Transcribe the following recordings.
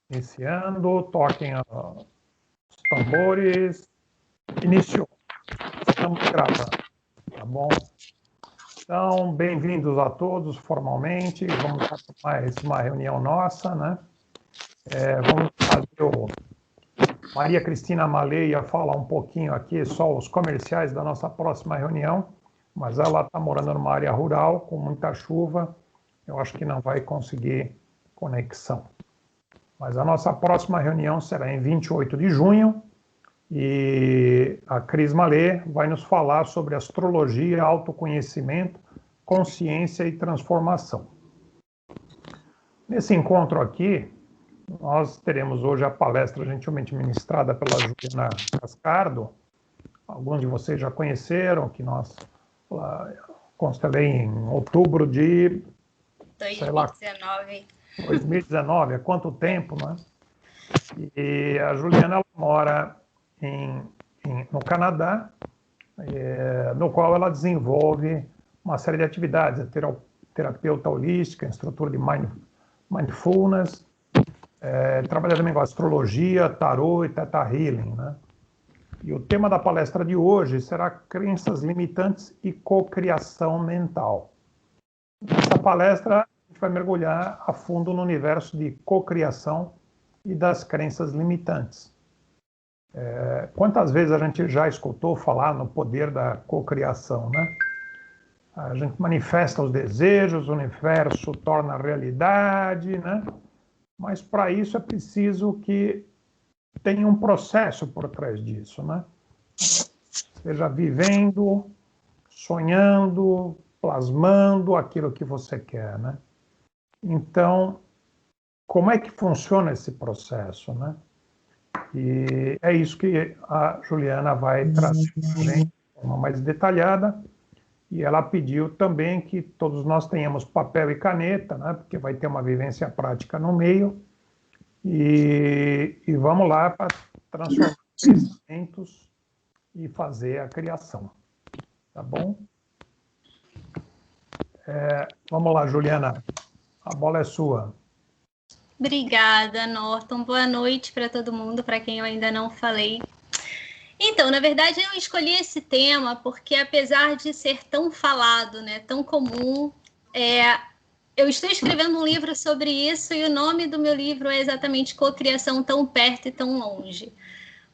Iniciando, toquem os tambores. Iniciou. Estamos gravando, tá bom? Então, bem-vindos a todos formalmente. Vamos para mais uma reunião nossa, né? Vamos fazer o... Maria Cristina Malê ia falar um pouquinho aqui, só os comerciais da nossa próxima reunião, mas ela está morando numa área rural, com muita chuva, eu acho que não vai conseguir conexão. Mas a nossa próxima reunião será em 28 de junho, e a Cris Malê vai nos falar sobre astrologia, autoconhecimento, consciência e transformação. Nesse encontro aqui, nós teremos hoje a palestra gentilmente ministrada pela Juliana Cascardo. Alguns de vocês já conheceram, que nós constelei em outubro de 2019, há quanto tempo, né? E a Juliana ela mora no Canadá, no qual ela desenvolve uma série de atividades, terapeuta holística, instrutora de mindfulness, trabalha também com astrologia, tarô e Theta Healing, né? E o tema da palestra de hoje será crenças limitantes e cocriação mental. Nessa palestra, a gente vai mergulhar a fundo no universo de cocriação e das crenças limitantes. Quantas vezes a gente já escutou falar no poder da cocriação, né? A gente manifesta os desejos, o universo torna realidade, né? Mas para isso é preciso que tenha um processo por trás disso, né? Seja vivendo, sonhando, plasmando aquilo que você quer, né? Então, como é que funciona esse processo, né? E é isso que a Juliana vai trazer para a gente de forma mais detalhada. E ela pediu também que todos nós tenhamos papel e caneta, né? Porque vai ter uma vivência prática no meio. E vamos lá para transformar pensamentos e fazer a criação. Tá bom? Vamos lá, Juliana. A bola é sua. Obrigada, Norton. Boa noite para todo mundo, para quem eu ainda não falei. Então, na verdade, eu escolhi esse tema porque, apesar de ser tão falado, né, tão comum, eu estou escrevendo um livro sobre isso e o nome do meu livro é exatamente Cocriação Tão Perto e Tão Longe.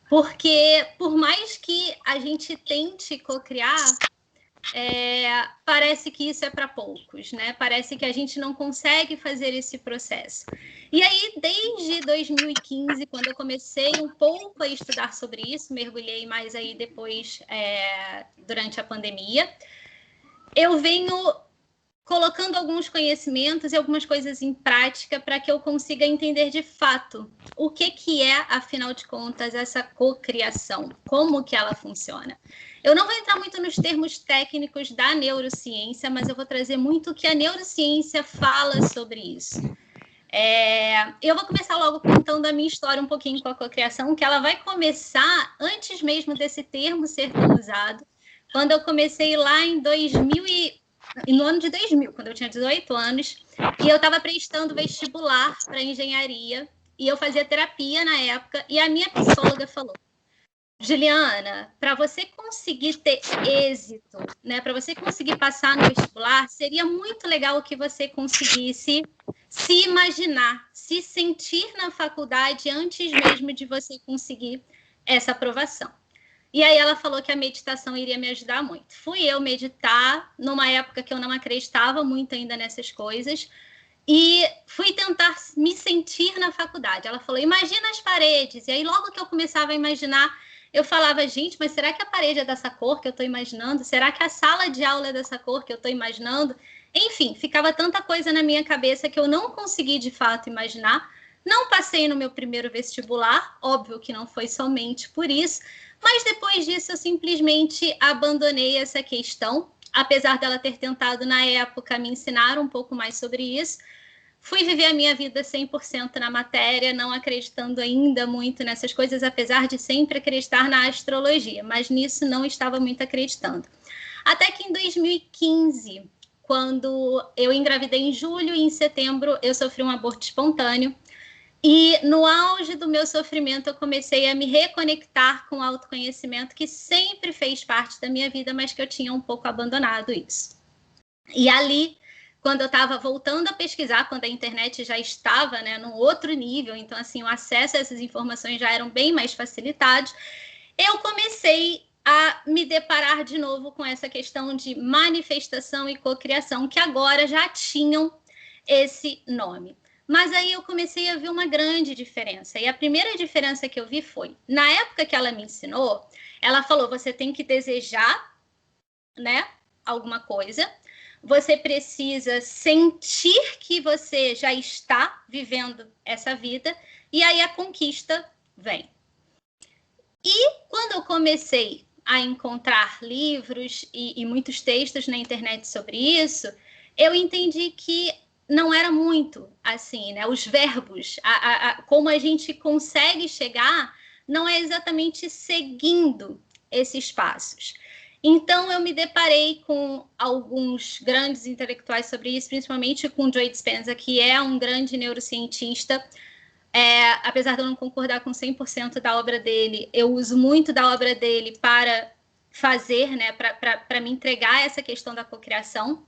Porque, por mais que a gente tente cocriar, parece que isso é para poucos, né? Parece que a gente não consegue fazer esse processo. E aí, desde 2015, quando eu comecei um pouco a estudar sobre isso, mergulhei mais aí depois, durante a pandemia, eu venho colocando alguns conhecimentos e algumas coisas em prática para que eu consiga entender de fato o que é, afinal de contas, essa cocriação, como que ela funciona. Eu não vou entrar muito nos termos técnicos da neurociência, mas eu vou trazer muito o que a neurociência fala sobre isso. Eu vou começar logo contando a minha história um pouquinho com a cocriação, que ela vai começar antes mesmo desse termo ser tão usado, quando eu comecei lá no ano de 2000, quando eu tinha 18 anos, e eu estava prestando vestibular para engenharia, e eu fazia terapia na época, e a minha psicóloga falou: Juliana, para você conseguir ter êxito, né, para você conseguir passar no vestibular, seria muito legal que você conseguisse se imaginar, se sentir na faculdade antes mesmo de você conseguir essa aprovação. E aí ela falou que a meditação iria me ajudar muito. Fui eu meditar numa época que eu não acreditava muito ainda nessas coisas e fui tentar me sentir na faculdade. Ela falou, imagina as paredes. E aí logo que eu começava a imaginar, eu falava, gente, mas será que a parede é dessa cor que eu estou imaginando? Será que a sala de aula é dessa cor que eu estou imaginando? Enfim, ficava tanta coisa na minha cabeça que eu não consegui de fato imaginar. Não passei no meu primeiro vestibular, óbvio que não foi somente por isso, mas depois disso eu simplesmente abandonei essa questão, apesar dela ter tentado na época me ensinar um pouco mais sobre isso. Fui viver a minha vida 100% na matéria, não acreditando ainda muito nessas coisas, apesar de sempre acreditar na astrologia, mas nisso não estava muito acreditando. Até que em 2015, quando eu engravidei em julho e em setembro eu sofri um aborto espontâneo, E no auge do meu sofrimento, eu comecei a me reconectar com o autoconhecimento, que sempre fez parte da minha vida, mas que eu tinha um pouco abandonado isso. E ali, quando eu estava voltando a pesquisar, quando a internet já estava, né, num outro nível, então assim, o acesso a essas informações já eram bem mais facilitados, eu comecei a me deparar de novo com essa questão de manifestação e cocriação, que agora já tinham esse nome. Mas aí eu comecei a ver uma grande diferença. E a primeira diferença que eu vi foi, na época que ela me ensinou, ela falou, você tem que desejar, né, alguma coisa, você precisa sentir que você já está vivendo essa vida, e aí a conquista vem. E quando eu comecei a encontrar livros e muitos textos na internet sobre isso, eu entendi que não era muito assim, né? Os verbos, como a gente consegue chegar, não é exatamente seguindo esses passos. Então, eu me deparei com alguns grandes intelectuais sobre isso, principalmente com Joe Dispenza, que é um grande neurocientista. Apesar de eu não concordar com 100% da obra dele, eu uso muito da obra dele para fazer, né, para me entregar essa questão da cocriação.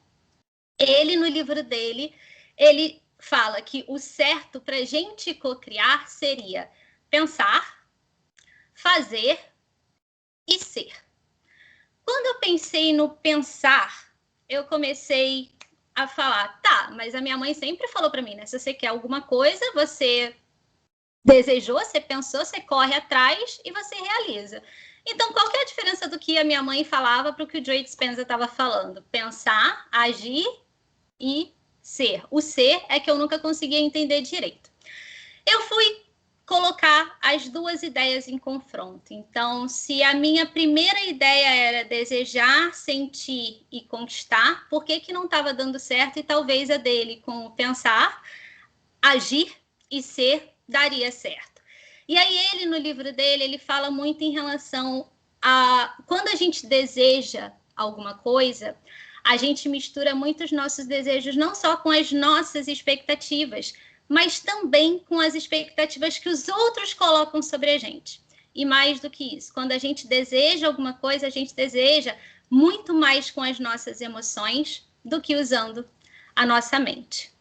Ele, no livro dele, ele fala que o certo para a gente cocriar seria pensar, fazer e ser. Quando eu pensei no pensar, eu comecei a falar, tá, mas a minha mãe sempre falou para mim, né, se você quer alguma coisa, você desejou, você pensou, você corre atrás e você realiza. Então, qual que é a diferença do que a minha mãe falava para o que o Joe Dispenza estava falando? Pensar, agir e ser. O ser é que eu nunca conseguia entender direito. Eu fui colocar as duas ideias em confronto. Então, se a minha primeira ideia era desejar, sentir e conquistar, por que não estava dando certo? E talvez a dele, com pensar, agir e ser, daria certo. E aí ele, no livro dele, ele fala muito em relação a... Quando a gente deseja alguma coisa, a gente mistura muito os nossos desejos, não só com as nossas expectativas, mas também com as expectativas que os outros colocam sobre a gente. E mais do que isso, quando a gente deseja alguma coisa, a gente deseja muito mais com as nossas emoções do que usando a nossa mente.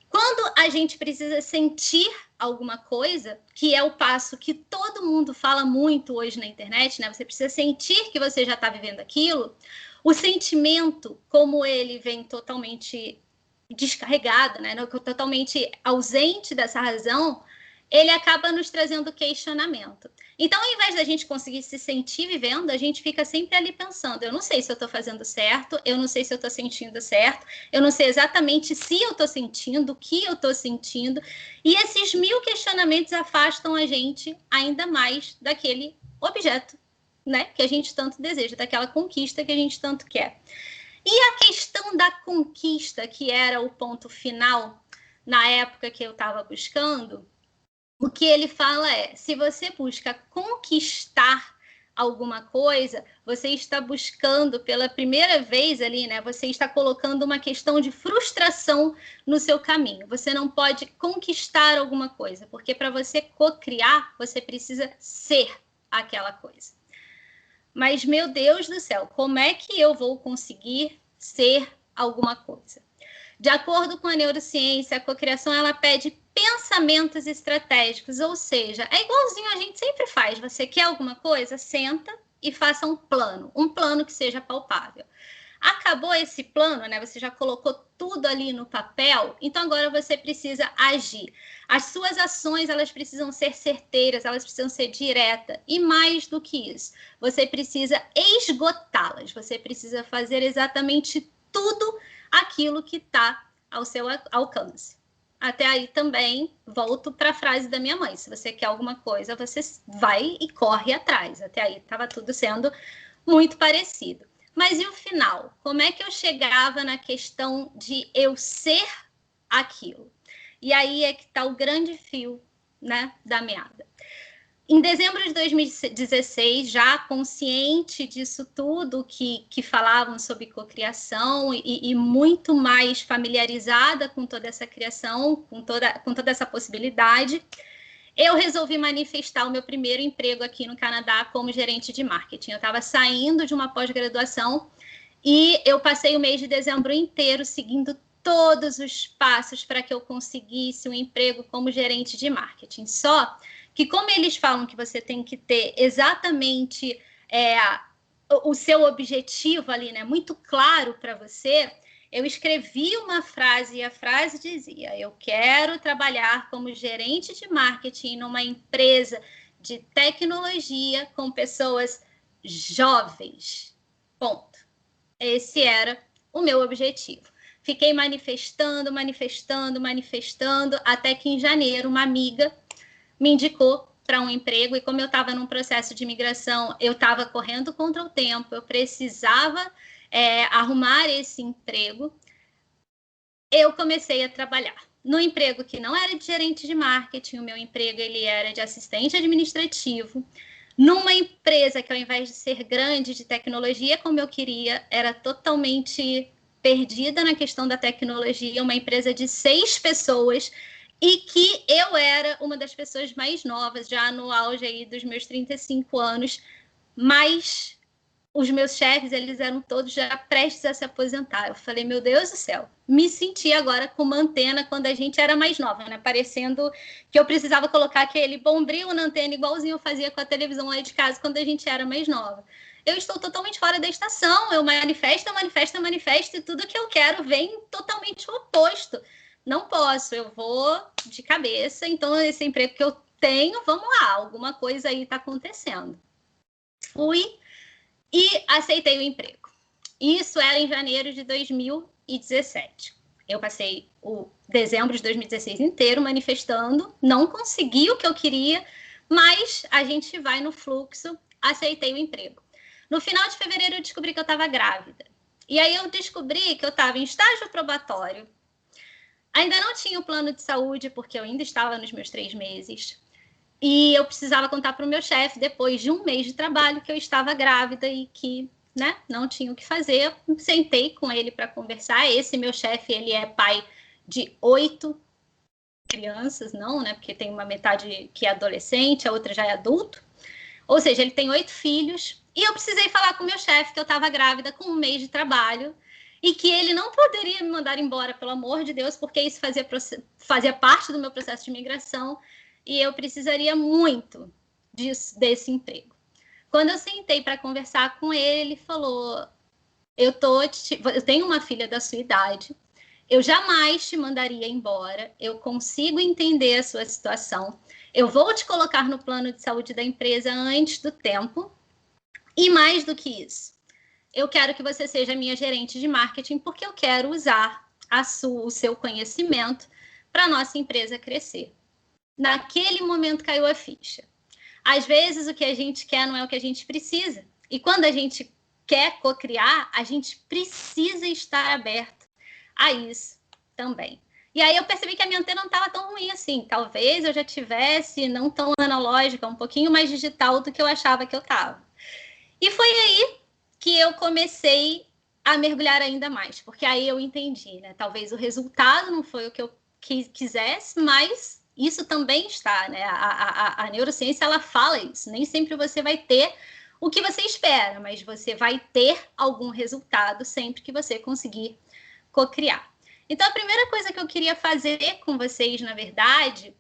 Quando a gente precisa sentir alguma coisa, que é o passo que todo mundo fala muito hoje na internet, né? Você precisa sentir que você já está vivendo aquilo. O sentimento, como ele vem totalmente descarregado, né? Totalmente ausente dessa razão, ele acaba nos trazendo questionamento. Então, ao invés da gente conseguir se sentir vivendo, a gente fica sempre ali pensando, eu não sei se eu estou fazendo certo, eu não sei se eu estou sentindo certo, eu não sei exatamente se eu estou sentindo, o que eu estou sentindo, e esses 1000 questionamentos afastam a gente ainda mais daquele objeto, né, que a gente tanto deseja, daquela conquista que a gente tanto quer. E a questão da conquista, que era o ponto final na época que eu estava buscando, o que ele fala é, se você busca conquistar alguma coisa, você está buscando pela primeira vez ali, né? Você está colocando uma questão de frustração no seu caminho. Você não pode conquistar alguma coisa, porque para você cocriar, você precisa ser aquela coisa. Mas, meu Deus do céu, como é que eu vou conseguir ser alguma coisa? De acordo com a neurociência, a cocriação ela pede pensamentos estratégicos, ou seja, é igualzinho a gente sempre faz. Você quer alguma coisa? Senta e faça um plano que seja palpável. Acabou esse plano, né? Você já colocou tudo ali no papel, então agora você precisa agir. As suas ações, elas precisam ser certeiras, elas precisam ser diretas. E mais do que isso, você precisa esgotá-las. Você precisa fazer exatamente tudo aquilo que está ao seu alcance. Até aí também volto para a frase da minha mãe. Se você quer alguma coisa, você vai e corre atrás. Até aí estava tudo sendo muito parecido. Mas e o final? Como é que eu chegava na questão de eu ser aquilo? E aí é que está o grande fio, né, da meada. Em dezembro de 2016, já consciente disso tudo que falavam sobre cocriação e muito mais familiarizada com toda essa criação, com toda essa possibilidade, eu resolvi manifestar o meu primeiro emprego aqui no Canadá como gerente de marketing. Eu estava saindo de uma pós-graduação e eu passei o mês de dezembro inteiro seguindo todos os passos para que eu conseguisse um emprego como gerente de marketing. Só que como eles falam que você tem que ter exatamente o seu objetivo ali, né, muito claro para você, eu escrevi uma frase e a frase dizia: eu quero trabalhar como gerente de marketing numa empresa de tecnologia com pessoas jovens. Ponto. Esse era o meu objetivo. Fiquei manifestando, até que em janeiro uma amiga me indicou para um emprego, e como eu estava num processo de imigração, eu estava correndo contra o tempo, eu precisava arrumar esse emprego, eu comecei a trabalhar no emprego que não era de gerente de marketing, o meu emprego ele era de assistente administrativo, numa empresa que ao invés de ser grande de tecnologia como eu queria, era totalmente perdida na questão da tecnologia, uma empresa de 6 pessoas, e que eu era uma das pessoas mais novas, já no auge aí dos meus 35 anos, mas os meus chefes, eles eram todos já prestes a se aposentar. Eu falei, meu Deus do céu, me senti agora com uma antena quando a gente era mais nova, né? Parecendo que eu precisava colocar aquele bombril na antena, igualzinho eu fazia com a televisão lá de casa quando a gente era mais nova. Eu estou totalmente fora da estação, eu manifesto, e tudo que eu quero vem totalmente o oposto. Não posso, eu vou de cabeça, então esse emprego que eu tenho, vamos lá, alguma coisa aí está acontecendo. Fui e aceitei o emprego. Isso era em janeiro de 2017. Eu passei o dezembro de 2016 inteiro manifestando, não consegui o que eu queria, mas a gente vai no fluxo, aceitei o emprego. No final de fevereiro eu descobri que eu estava grávida. E aí eu descobri que eu estava em estágio probatório, ainda não tinha o plano de saúde, porque eu ainda estava nos meus 3 meses. E eu precisava contar para o meu chefe, depois de um mês de trabalho, que eu estava grávida e que, né, não tinha o que fazer. Eu sentei com ele para conversar. Esse meu chefe, ele é pai de 8 crianças, não, né? Porque tem uma metade que é adolescente, a outra já é adulto. Ou seja, ele tem 8 filhos. E eu precisei falar com o meu chefe que eu estava grávida com um mês de trabalho e que ele não poderia me mandar embora, pelo amor de Deus, porque isso fazia parte do meu processo de imigração e eu precisaria muito desse emprego. Quando eu sentei para conversar com ele, ele falou: eu tenho uma filha da sua idade, eu jamais te mandaria embora, eu consigo entender a sua situação, eu vou te colocar no plano de saúde da empresa antes do tempo, e mais do que isso, eu quero que você seja minha gerente de marketing, porque eu quero usar o seu conhecimento para a nossa empresa crescer. Naquele momento caiu a ficha. Às vezes o que a gente quer não é o que a gente precisa. E quando a gente quer cocriar, a gente precisa estar aberto a isso também. E aí eu percebi que a minha antena não estava tão ruim assim. Talvez eu já tivesse, não tão analógica, um pouquinho mais digital do que eu achava que eu estava. E foi aí que eu comecei a mergulhar ainda mais, porque aí eu entendi, né? Talvez o resultado não foi o que eu quisesse, mas isso também está, né? A neurociência, ela fala isso. Nem sempre você vai ter o que você espera, mas você vai ter algum resultado sempre que você conseguir cocriar. Então, a primeira coisa que eu queria fazer com vocês, na verdade,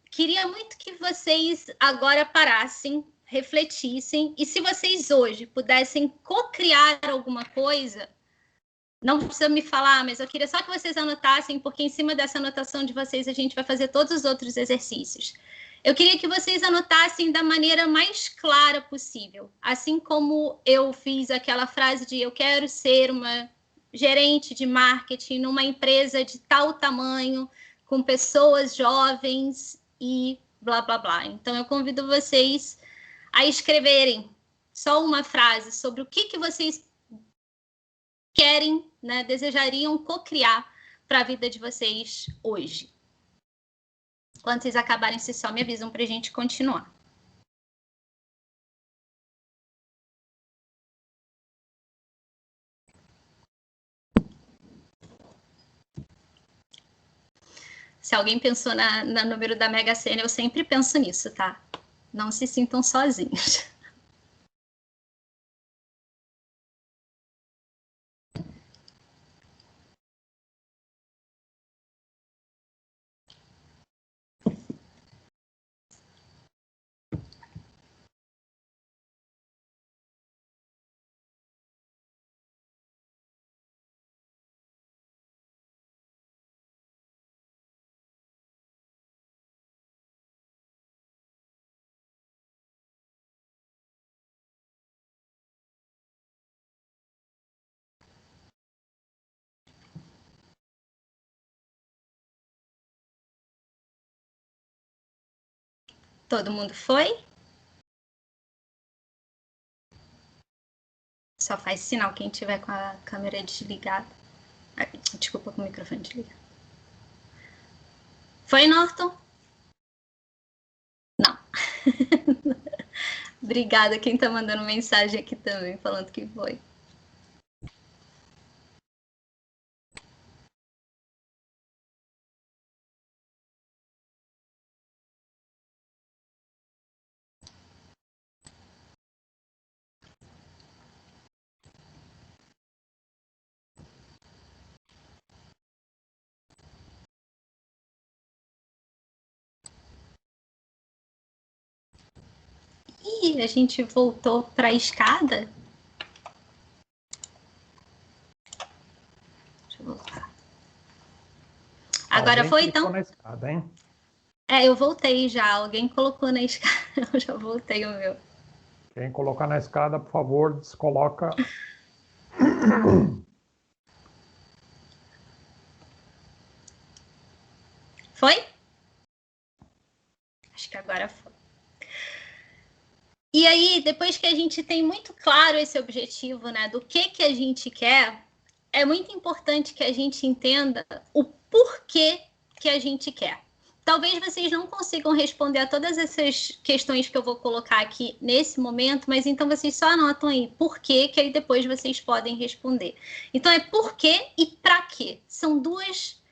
queria muito que vocês agora parassem, refletissem, e se vocês hoje pudessem cocriar alguma coisa, não precisa me falar, mas eu queria só que vocês anotassem, porque em cima dessa anotação de vocês a gente vai fazer todos os outros exercícios. Eu queria que vocês anotassem da maneira mais clara possível, assim como eu fiz aquela frase de eu quero ser uma gerente de marketing numa empresa de tal tamanho, com pessoas jovens e blá, blá, blá. Então, eu convido vocês a escreverem só uma frase sobre o que vocês querem, né, desejariam cocriar para a vida de vocês hoje. Quando vocês acabarem, vocês só me avisam para a gente continuar. Se alguém pensou no número da Mega Sena, eu sempre penso nisso, tá? Não se sintam sozinhos. Todo mundo foi? Só faz sinal quem tiver com a câmera desligada. Desculpa, com o microfone desligado. Foi, Norton? Não. Obrigada quem tá mandando mensagem aqui também, falando que foi. Ih, a gente voltou para a escada? Deixa eu voltar. Agora foi, então? Na escada, hein? Eu voltei já. Alguém colocou na escada. Eu já voltei o meu. Quem colocar na escada, por favor, descoloca. Foi? Acho que agora foi. E aí, depois que a gente tem muito claro esse objetivo, né, do que a gente quer, é muito importante que a gente entenda o porquê que a gente quer. Talvez vocês não consigam responder a todas essas questões que eu vou colocar aqui nesse momento, mas então vocês só anotam aí por quê, que aí depois vocês podem responder. Então é por quê e para quê. São duas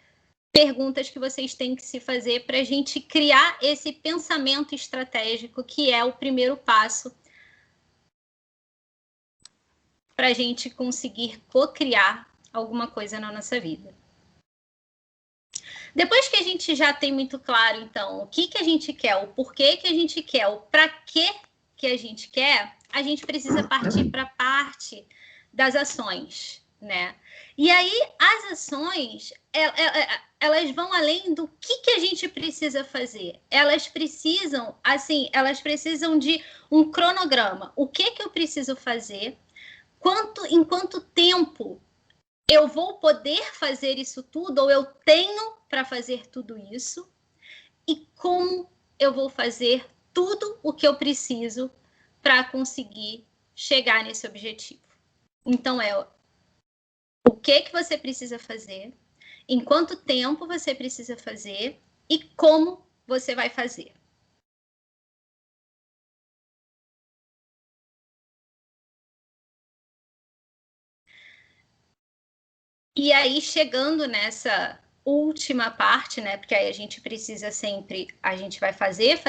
perguntas que vocês têm que se fazer para a gente criar esse pensamento estratégico, que é o primeiro passo para a gente conseguir co-criar alguma coisa na nossa vida. Depois que a gente já tem muito claro, então, o que a gente quer, o porquê que a gente quer, o para que a gente quer, a gente precisa partir para a parte das ações, né? E aí, as ações, elas vão além do que a gente precisa fazer. Elas precisam, assim, elas precisam de um cronograma. O que eu preciso fazer? Em quanto tempo eu vou poder fazer isso tudo, ou eu tenho para fazer tudo isso, e como eu vou fazer tudo o que eu preciso para conseguir chegar nesse objetivo. Então, o que você precisa fazer, em quanto tempo você precisa fazer e como você vai fazer. E aí, chegando nessa última parte, né? Porque aí a gente precisa sempre, a gente vai fazer.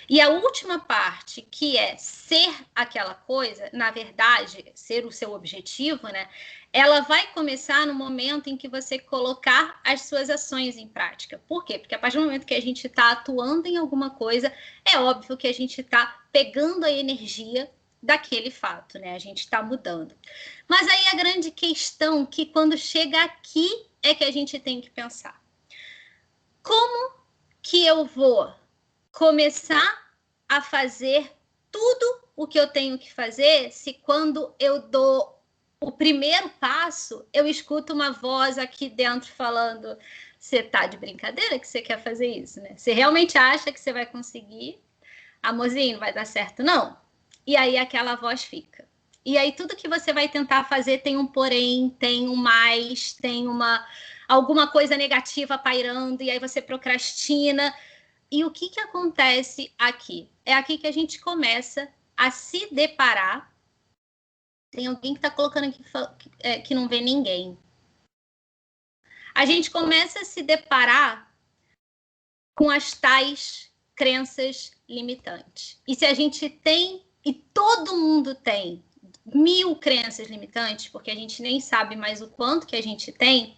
E a última parte, que é ser aquela coisa, na verdade, ser o seu objetivo, né? Ela vai começar no momento em que você colocar as suas ações em prática. Por quê? Porque a partir do momento que a gente está atuando em alguma coisa, é óbvio que a gente está pegando a energia daquele fato, né? A gente está mudando. Mas aí a grande questão que quando chega aqui é que a gente tem que pensar. Como que eu vou começar a fazer tudo o que eu tenho que fazer se quando eu dou o primeiro passo, eu escuto uma voz aqui dentro falando: você tá de brincadeira que você quer fazer isso, né? Você realmente acha que você vai conseguir? Amorzinho, não vai dar certo, não? E aí aquela voz fica. E aí tudo que você vai tentar fazer tem um porém, tem um mais, tem uma... alguma coisa negativa pairando, e aí você procrastina. E o que acontece aqui? É aqui que a gente começa a se deparar. Tem alguém que está colocando aqui que não vê ninguém. A gente começa a se deparar com as tais crenças limitantes. E se a gente tem, e todo mundo tem, 1000 crenças limitantes, porque a gente nem sabe mais o quanto que a gente tem,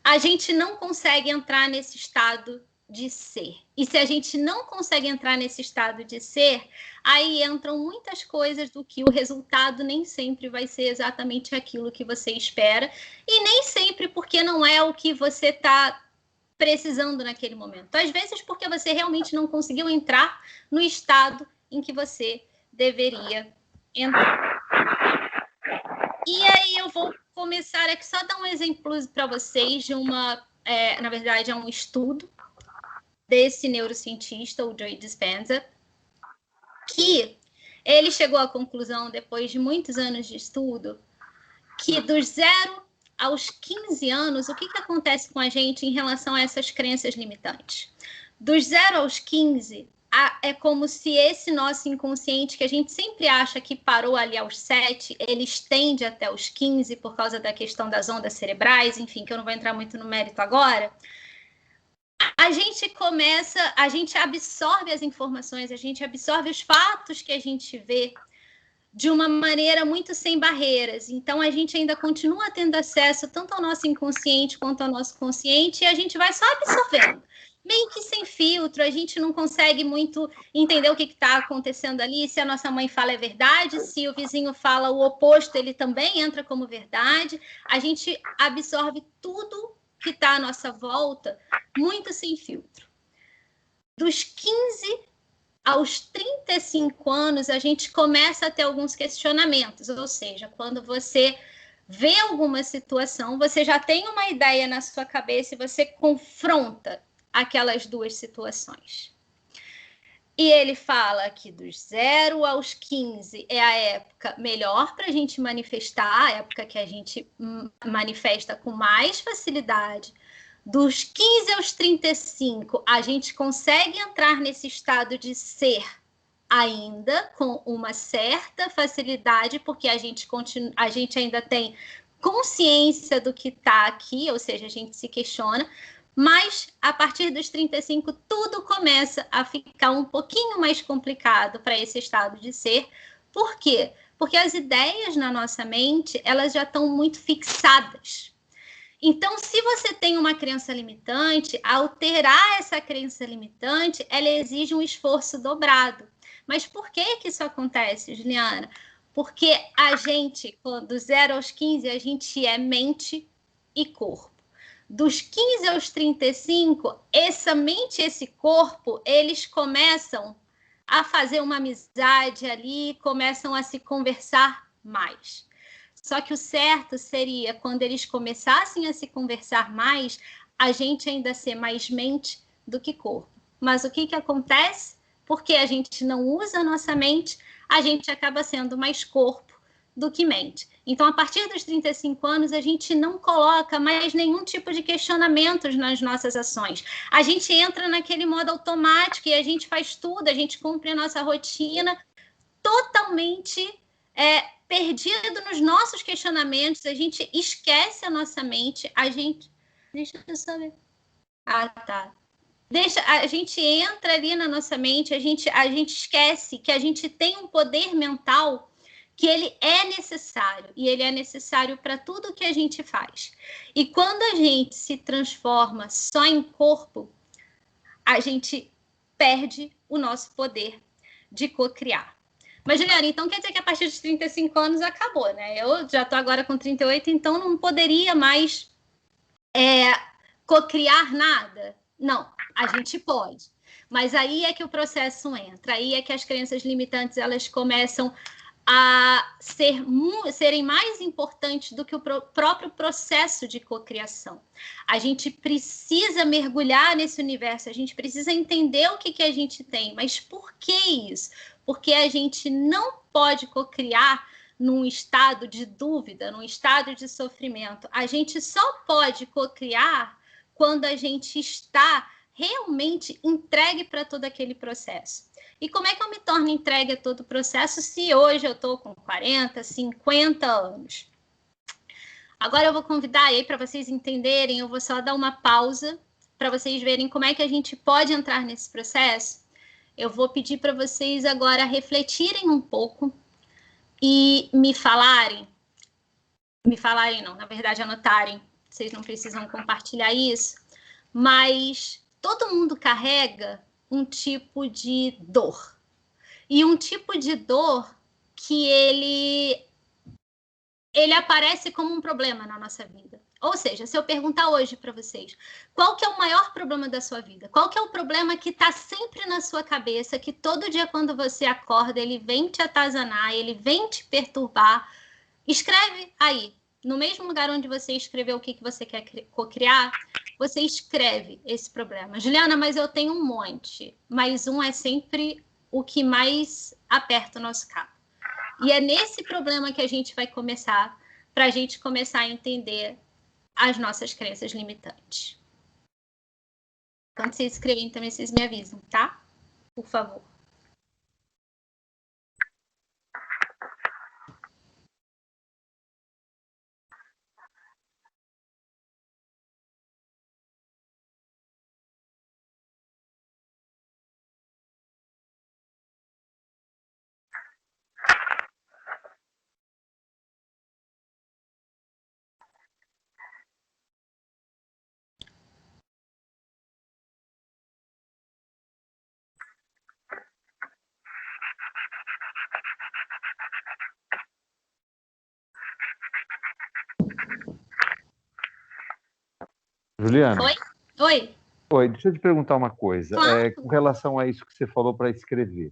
a gente não consegue entrar nesse estado de ser. E se a gente não consegue entrar nesse estado de ser, aí entram muitas coisas do que o resultado nem sempre vai ser exatamente aquilo que você espera, e nem sempre porque não é o que você está precisando naquele momento. Às vezes porque você realmente não conseguiu entrar no estado em que você deveria entrar. E aí eu vou começar aqui só dar um exemplo para vocês de na verdade, é um estudo desse neurocientista, o Joe Dispenza, que ele chegou à conclusão, depois de muitos anos de estudo, que dos 0 aos 15 anos, o que acontece com a gente em relação a essas crenças limitantes? Dos 0 aos 15, é como se esse nosso inconsciente, que a gente sempre acha que parou ali aos 7, ele estende até os 15 por causa da questão das ondas cerebrais, enfim, que eu não vou entrar muito no mérito agora. A gente absorve as informações, a gente absorve os fatos que a gente vê de uma maneira muito sem barreiras. Então, a gente ainda continua tendo acesso tanto ao nosso inconsciente quanto ao nosso consciente, e a gente vai só absorvendo. Meio que sem filtro, a gente não consegue muito entender o que está acontecendo ali, se a nossa mãe fala é verdade, se o vizinho fala o oposto, ele também entra como verdade. A gente absorve tudo que está à nossa volta, muito sem filtro. Dos 15 aos 35 anos, a gente começa a ter alguns questionamentos, ou seja, quando você vê alguma situação, você já tem uma ideia na sua cabeça e você confronta aquelas duas situações. E ele fala que dos 0 aos 15 é a época melhor para a gente manifestar, a época que a gente manifesta com mais facilidade. Dos 15 aos 35, a gente consegue entrar nesse estado de ser ainda com uma certa facilidade, porque a gente ainda tem consciência do que está aqui, ou seja, a gente se questiona, mas a partir dos 35, tudo começa a ficar um pouquinho mais complicado para esse estado de ser. Por quê? Porque as ideias na nossa mente, elas já estão muito fixadas. Então, se você tem uma crença limitante, alterar essa crença limitante, ela exige um esforço dobrado. Mas por que isso acontece, Juliana? Porque a gente, dos 0 aos 15, a gente é mente e corpo. Dos 15 aos 35, essa mente e esse corpo, eles começam a fazer uma amizade ali, começam a se conversar mais. Só que o certo seria, quando eles começassem a se conversar mais, a gente ainda ser mais mente do que corpo. Mas o que acontece? Porque a gente não usa a nossa mente, a gente acaba sendo mais corpo do que mente. Então, a partir dos 35 anos, a gente não coloca mais nenhum tipo de questionamentos nas nossas ações. A gente entra naquele modo automático e a gente faz tudo, a gente cumpre a nossa rotina totalmente perdido nos nossos questionamentos, a gente esquece a nossa mente, a gente... Deixa eu só ver. Ah, tá. A gente entra ali na nossa mente, a gente esquece que a gente tem um poder mental que ele é necessário, e ele é necessário para tudo que a gente faz. E quando a gente se transforma só em corpo, a gente perde o nosso poder de cocriar. Mas, Juliana, então quer dizer que a partir dos 35 anos acabou, né? Eu já estou agora com 38, então não poderia mais cocriar nada? Não, a gente pode. Mas aí é que o processo entra, aí é que as crenças limitantes elas começam a serem mais importantes do que o próprio processo de cocriação. A gente precisa mergulhar nesse universo, a gente precisa entender o que a gente tem, mas por que isso? Porque a gente não pode cocriar num estado de dúvida, num estado de sofrimento. A gente só pode cocriar quando a gente está realmente entregue para todo aquele processo. E como é que eu me torno entregue a todo o processo se hoje eu estou com 40, 50 anos? Agora eu vou convidar aí para vocês entenderem, eu vou só dar uma pausa para vocês verem como é que a gente pode entrar nesse processo. Eu vou pedir para vocês agora refletirem um pouco e me falarem não, na verdade anotarem, vocês não precisam compartilhar isso, mas todo mundo carrega um tipo de dor. E um tipo de dor que ele aparece como um problema na nossa vida. Ou seja, se eu perguntar hoje para vocês, qual que é o maior problema da sua vida? Qual que é o problema que está sempre na sua cabeça, que todo dia quando você acorda, ele vem te atazanar, ele vem te perturbar? Escreve aí, no mesmo lugar onde você escreveu o que você quer cocriar, você escreve esse problema. Juliana, mas eu tenho um monte. Mas um é sempre o que mais aperta o nosso cabo. E é nesse problema que a gente vai começar, para a gente começar a entender as nossas crenças limitantes. Quando vocês escreverem também, vocês me avisam, tá? Por favor. Juliana. Oi? Oi. Oi, deixa eu te perguntar uma coisa. Claro. Com relação a isso que você falou para escrever.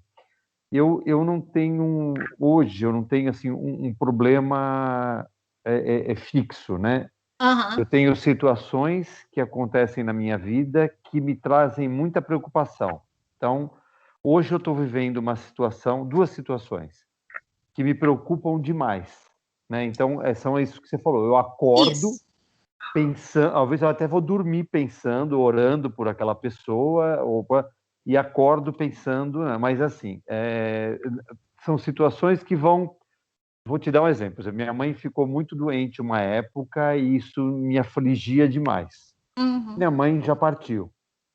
Eu não tenho, hoje, eu não tenho assim, um problema fixo, né? Uhum. Eu tenho situações que acontecem na minha vida que me trazem muita preocupação. Então, hoje eu estou vivendo uma situação, duas situações, que me preocupam demais, né? Então, são isso que você falou. Eu acordo Isso. pensando, talvez eu até vou dormir pensando, orando por aquela pessoa, e acordo pensando, né? Mas assim, são situações que vão. Vou te dar um exemplo. Minha mãe ficou muito doente uma época e isso me afligia demais. Uhum. Minha mãe já partiu,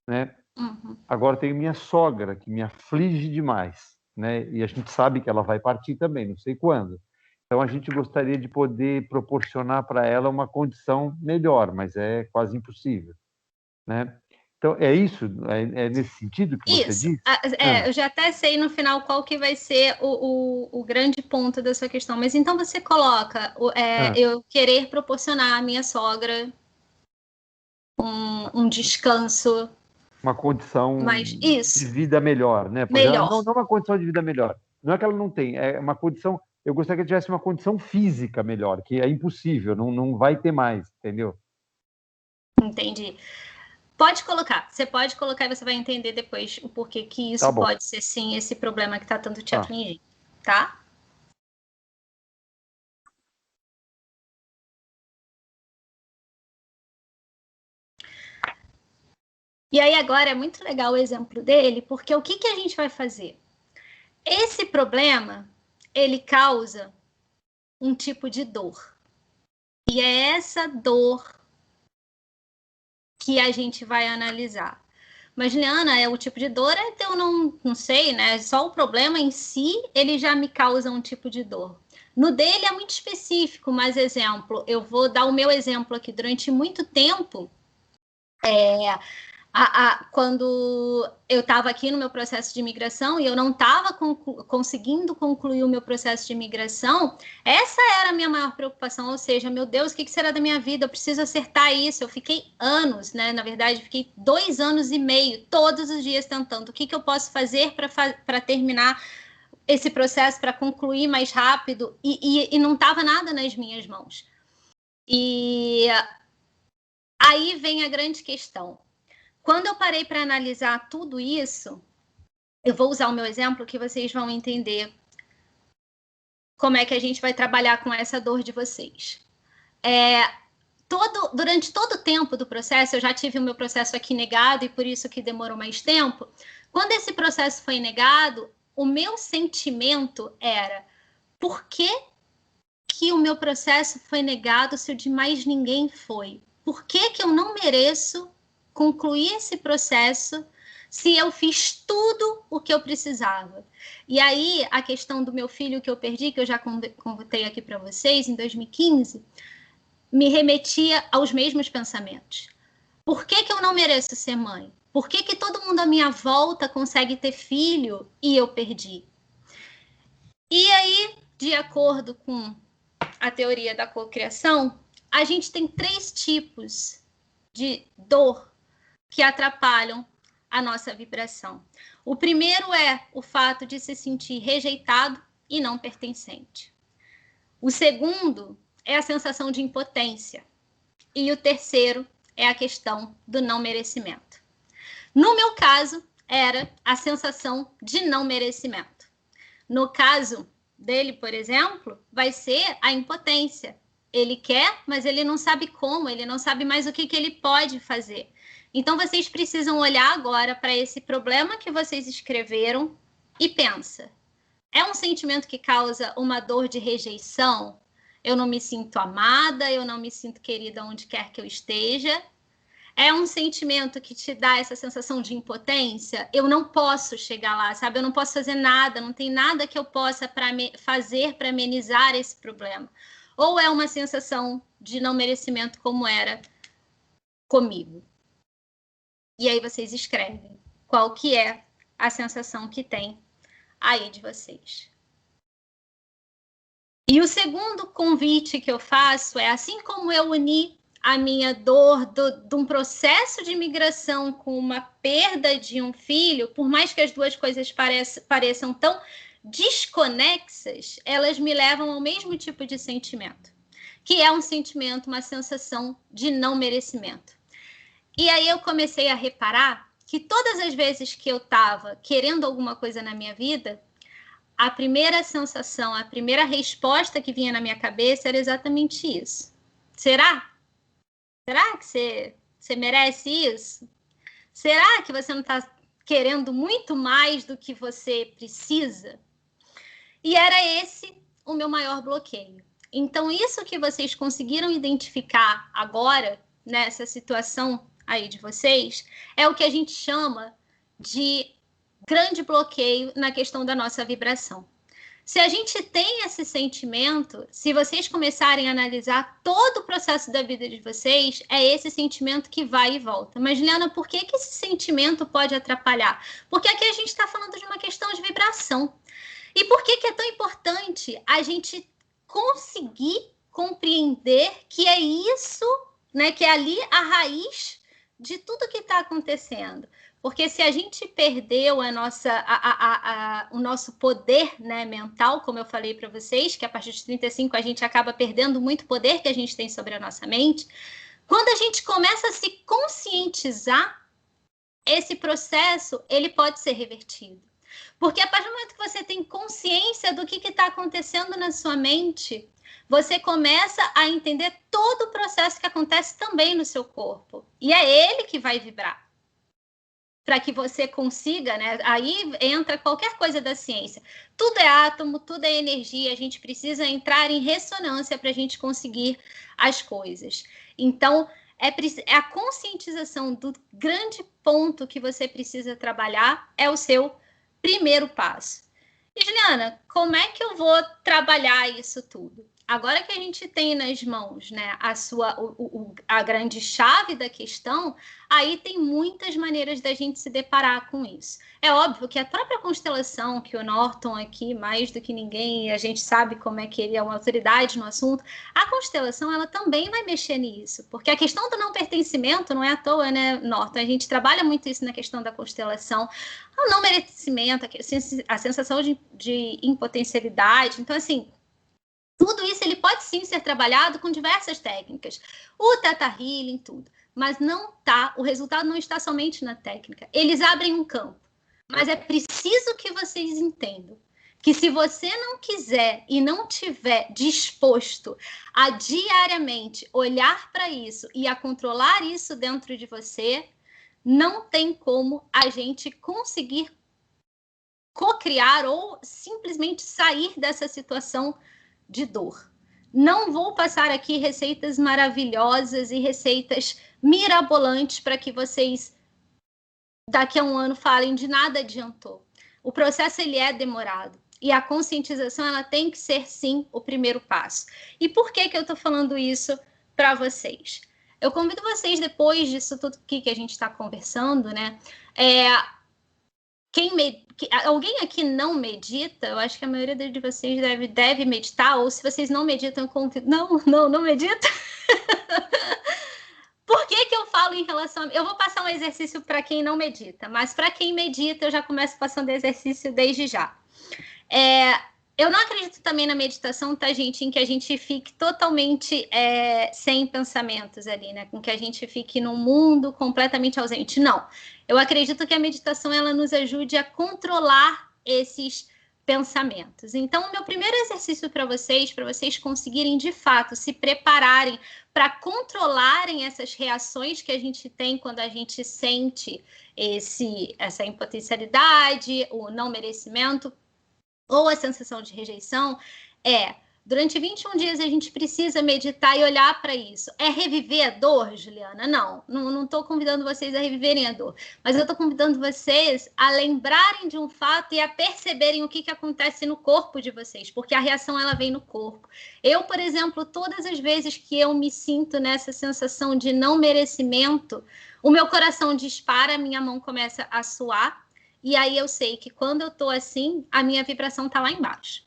né? Uhum. Agora tem minha sogra, que me aflige demais, né? E a gente sabe que ela vai partir também, não sei quando. Então a gente gostaria de poder proporcionar para ela uma condição melhor, mas é quase impossível, né? Então é isso, é nesse sentido que você Isso. diz? Eu já até sei no final qual que vai ser o grande ponto da sua questão, mas então você coloca eu querer proporcionar à minha sogra um descanso. Uma condição isso. de vida melhor, né? Melhor. Não uma condição de vida melhor. Não é que ela não tem, é uma condição. Eu gostaria que tivesse uma condição física melhor, que é impossível, não vai ter mais, entendeu? Entendi. Pode colocar, você pode colocar e você vai entender depois o porquê que isso pode ser sim esse problema que está tanto te afligindo, tá? E aí agora é muito legal o exemplo dele, porque o que a gente vai fazer? Esse problema, ele causa um tipo de dor. E é essa dor que a gente vai analisar. Mas, Liana, o tipo de dor eu não sei, né? Só o problema em si, ele já me causa um tipo de dor. No dele é muito específico, mas exemplo, eu vou dar o meu exemplo aqui. Durante muito tempo, quando eu estava aqui no meu processo de imigração e eu não estava conseguindo concluir o meu processo de imigração, essa era a minha maior preocupação, ou seja, meu Deus, o que será da minha vida? Eu preciso acertar isso. Eu fiquei anos, né? Na verdade, fiquei 2 anos e meio, todos os dias tentando. O que eu posso fazer para terminar esse processo, para concluir mais rápido? E não estava nada nas minhas mãos. E aí vem a grande questão. Quando eu parei para analisar tudo isso, eu vou usar o meu exemplo que vocês vão entender como é que a gente vai trabalhar com essa dor de vocês. Durante todo o tempo do processo, eu já tive o meu processo aqui negado e por isso que demorou mais tempo. Quando esse processo foi negado, o meu sentimento era: por que o meu processo foi negado se o de mais ninguém foi? Por que eu não mereço concluir esse processo se eu fiz tudo o que eu precisava? E aí, a questão do meu filho que eu perdi, que eu já contei aqui para vocês, em 2015, me remetia aos mesmos pensamentos. Por que eu não mereço ser mãe? Por que todo mundo à minha volta consegue ter filho e eu perdi? E aí, de acordo com a teoria da cocriação, a gente tem 3 tipos de dor que atrapalham a nossa vibração. O primeiro é o fato de se sentir rejeitado e não pertencente. O segundo é a sensação de impotência. E o terceiro é a questão do não merecimento. No meu caso, era a sensação de não merecimento. No caso dele, por exemplo, vai ser a impotência. Ele quer, mas ele não sabe como, ele não sabe mais o que ele pode fazer. Então, vocês precisam olhar agora para esse problema que vocês escreveram e pensa: é um sentimento que causa uma dor de rejeição? Eu não me sinto amada, eu não me sinto querida onde quer que eu esteja. É um sentimento que te dá essa sensação de impotência? Eu não posso chegar lá, sabe? Eu não posso fazer nada, não tem nada que eu possa fazer para amenizar esse problema. Ou é uma sensação de não merecimento como era comigo? E aí vocês escrevem qual que é a sensação que tem aí de vocês. E o segundo convite que eu faço é: assim como eu uni a minha dor de um processo de migração com uma perda de um filho, por mais que as duas coisas pareçam tão desconexas, elas me levam ao mesmo tipo de sentimento, que é um sentimento, uma sensação de não merecimento. E aí eu comecei a reparar que todas as vezes que eu estava querendo alguma coisa na minha vida, a primeira sensação, a primeira resposta que vinha na minha cabeça era exatamente isso. Será? Será que você merece isso? Será que você não está querendo muito mais do que você precisa? E era esse o meu maior bloqueio. Então, isso que vocês conseguiram identificar agora, nessa situação aí de vocês, é o que a gente chama de grande bloqueio na questão da nossa vibração. Se a gente tem esse sentimento, se vocês começarem a analisar todo o processo da vida de vocês, é esse sentimento que vai e volta. Mas, Liana, por que esse sentimento pode atrapalhar? Porque aqui a gente está falando de uma questão de vibração. E por que é tão importante a gente conseguir compreender que é isso, né, que é ali a raiz de tudo que está acontecendo? Porque se a gente perdeu o nosso poder, né, mental, como eu falei para vocês, que a partir de 35 a gente acaba perdendo muito poder que a gente tem sobre a nossa mente, quando a gente começa a se conscientizar, esse processo ele pode ser revertido. Porque a partir do momento que você tem consciência do que está acontecendo na sua mente, você começa a entender todo o processo que acontece também no seu corpo. E é ele que vai vibrar. Para que você consiga, né? Aí entra qualquer coisa da ciência. Tudo é átomo, tudo é energia, a gente precisa entrar em ressonância para a gente conseguir as coisas. Então, é a conscientização do grande ponto que você precisa trabalhar, é o seu primeiro passo. E, Juliana, como é que eu vou trabalhar isso tudo? Agora que a gente tem nas mãos, né, a grande chave da questão, aí tem muitas maneiras da gente se deparar com isso. É óbvio que a própria constelação, que o Norton aqui, mais do que ninguém, a gente sabe como é que ele é uma autoridade no assunto, a constelação ela também vai mexer nisso, porque a questão do não pertencimento não é à toa, né, Norton? A gente trabalha muito isso na questão da constelação, o não merecimento, a sensação de impotencialidade. Então, assim, tudo isso ele pode sim ser trabalhado com diversas técnicas. O Theta Healing, tudo. Mas o resultado não está somente na técnica. Eles abrem um campo. Mas é preciso que vocês entendam que se você não quiser e não tiver disposto a diariamente olhar para isso e a controlar isso dentro de você, não tem como a gente conseguir co-criar ou simplesmente sair dessa situação de dor. Não vou passar aqui receitas maravilhosas e receitas mirabolantes para que vocês daqui a um ano falem de nada adiantou. O processo ele é demorado e a conscientização ela tem que ser sim o primeiro passo. E por que eu estou falando isso para vocês? Eu convido vocês, depois disso tudo que a gente está conversando, né? Alguém aqui não medita? Eu acho que a maioria de vocês deve meditar, ou se vocês não meditam, eu convido... Não medita? Por que eu falo em relação a... Eu vou passar um exercício para quem não medita, mas para quem medita, eu já começo passando exercício desde já. Eu não acredito também na meditação, tá, gente, em que a gente fique totalmente sem pensamentos ali, né? Com que a gente fique num mundo completamente ausente. Não. Eu acredito que a meditação, ela nos ajude a controlar esses pensamentos. Então, o meu primeiro exercício para vocês conseguirem, de fato, se prepararem para controlarem essas reações que a gente tem quando a gente sente essa impotencialidade, o não merecimento, ou a sensação de rejeição, durante 21 dias a gente precisa meditar e olhar para isso. É reviver a dor, Juliana? Não estou convidando vocês a reviverem a dor, mas eu estou convidando vocês a lembrarem de um fato e a perceberem o que acontece no corpo de vocês, porque a reação ela vem no corpo. Eu, por exemplo, todas as vezes que eu me sinto nessa sensação de não merecimento, o meu coração dispara, a minha mão começa a suar, e aí eu sei que quando eu tô assim, a minha vibração tá lá embaixo.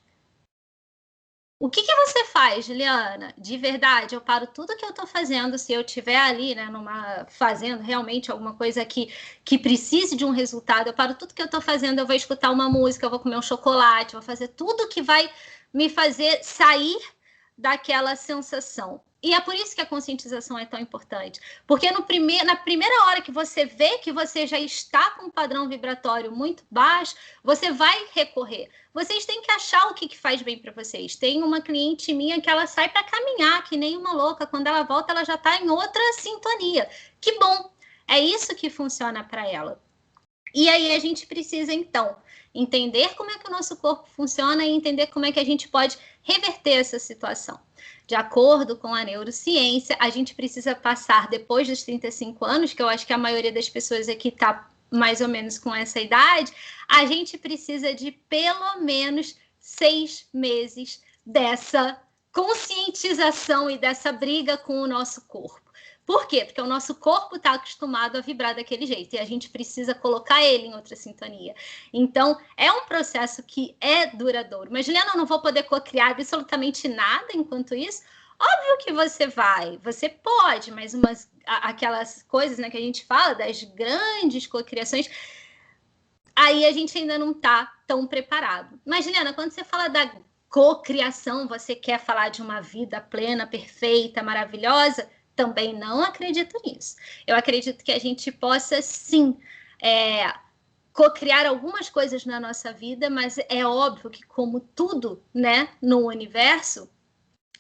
O que você faz, Juliana? De verdade, eu paro tudo que eu tô fazendo, se eu estiver ali, né, fazendo realmente alguma coisa que precise de um resultado, eu paro tudo que eu tô fazendo, eu vou escutar uma música, eu vou comer um chocolate, vou fazer tudo que vai me fazer sair daquela sensação. E é por isso que a conscientização é tão importante. Porque na primeira hora que você vê que você já está com um padrão vibratório muito baixo, você vai recorrer. Vocês têm que achar o que faz bem para vocês. Tem uma cliente minha que ela sai para caminhar, que nem uma louca. Quando ela volta, ela já está em outra sintonia. Que bom! É isso que funciona para ela. E aí a gente precisa, então, entender como é que o nosso corpo funciona e entender como é que a gente pode reverter essa situação. De acordo com a neurociência, a gente precisa passar, depois dos 35 anos, que eu acho que a maioria das pessoas aqui está mais ou menos com essa idade, a gente precisa de pelo menos 6 meses dessa conscientização e dessa briga com o nosso corpo. Por quê? Porque o nosso corpo está acostumado a vibrar daquele jeito e a gente precisa colocar ele em outra sintonia. Então, é um processo que é duradouro. Mas, Juliana, eu não vou poder co-criar absolutamente nada enquanto isso? Óbvio que você pode, mas aquelas coisas, né, que a gente fala das grandes co-criações, aí a gente ainda não está tão preparado. Mas, Juliana, quando você fala da co-criação, você quer falar de uma vida plena, perfeita, maravilhosa? Também não acredito nisso. Eu acredito que a gente possa, sim, co-criar algumas coisas na nossa vida, mas é óbvio que, como tudo, né, no universo,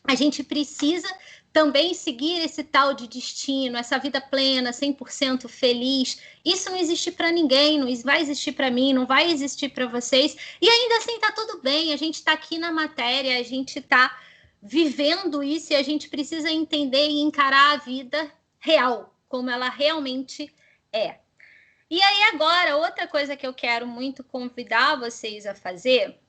a gente precisa também seguir esse tal de destino, essa vida plena, 100% feliz. Isso não existe para ninguém, não vai existir para mim, não vai existir para vocês. E ainda assim tá tudo bem, a gente está aqui na matéria, a gente está vivendo isso e a gente precisa entender e encarar a vida real, como ela realmente é. E aí agora, outra coisa que eu quero muito convidar vocês a fazer,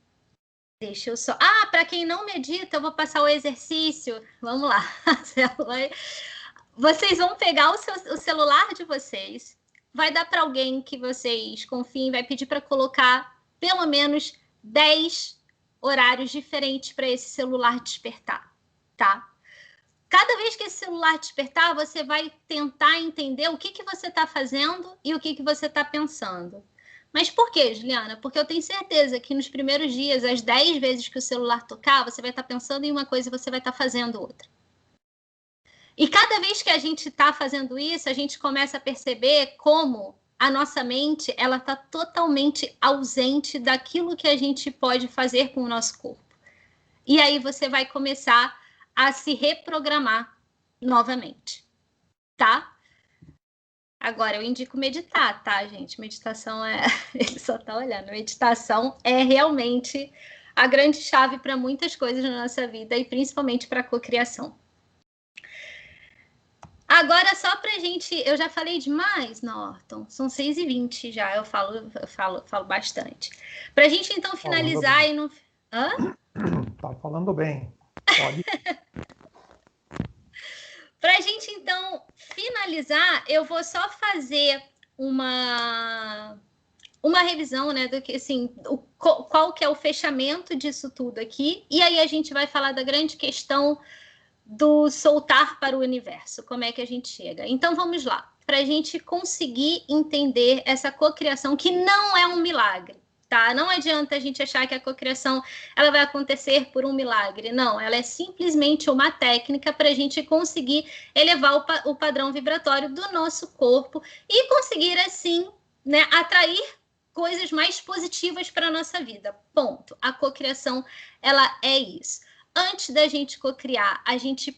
deixa eu só... para quem não medita, eu vou passar o exercício. Vamos lá. Vocês vão pegar o celular de vocês, vai dar para alguém que vocês confiem, vai pedir para colocar pelo menos 10 horários diferentes para esse celular despertar, tá? Cada vez que esse celular despertar, você vai tentar entender o que você está fazendo e o que você está pensando. Mas por quê, Juliana? Porque eu tenho certeza que nos primeiros dias, as 10 vezes que o celular tocar, você vai estar pensando em uma coisa e você vai estar fazendo outra. E cada vez que a gente está fazendo isso, a gente começa a perceber como a nossa mente, ela está totalmente ausente daquilo que a gente pode fazer com o nosso corpo. E aí você vai começar a se reprogramar novamente, tá? Agora, eu indico meditar, tá, gente? Meditação ele só tá olhando. Meditação é realmente a grande chave para muitas coisas na nossa vida e principalmente para a cocriação. Agora, só pra gente... Eu já falei demais, Norton. São 6h20 já, eu falo bastante. Pra gente, então, finalizar e não... Hã? Tá falando bem. Pode... Pra gente, então, finalizar, eu vou só fazer uma revisão, né, do que, assim, qual que é o fechamento disso tudo aqui, e aí a gente vai falar da grande questão do soltar para o universo, como é que a gente chega. Então, vamos lá, para a gente conseguir entender essa cocriação, que não é um milagre, tá? Não adianta a gente achar que a cocriação ela vai acontecer por um milagre, não, ela é simplesmente uma técnica para a gente conseguir elevar o padrão vibratório do nosso corpo e conseguir, assim, né, atrair coisas mais positivas para a nossa vida, ponto. A cocriação, ela é isso. Antes da gente cocriar, a gente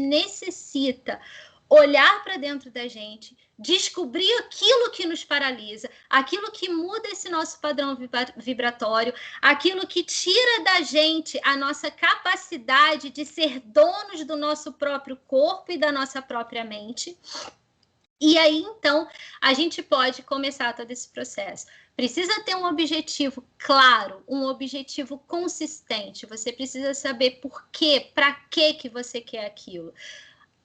necessita olhar para dentro da gente, descobrir aquilo que nos paralisa, aquilo que muda esse nosso padrão vibratório, aquilo que tira da gente a nossa capacidade de ser donos do nosso próprio corpo e da nossa própria mente. E aí, então, a gente pode começar todo esse processo. Precisa ter um objetivo claro, um objetivo consistente. Você precisa saber por quê, para que você quer aquilo.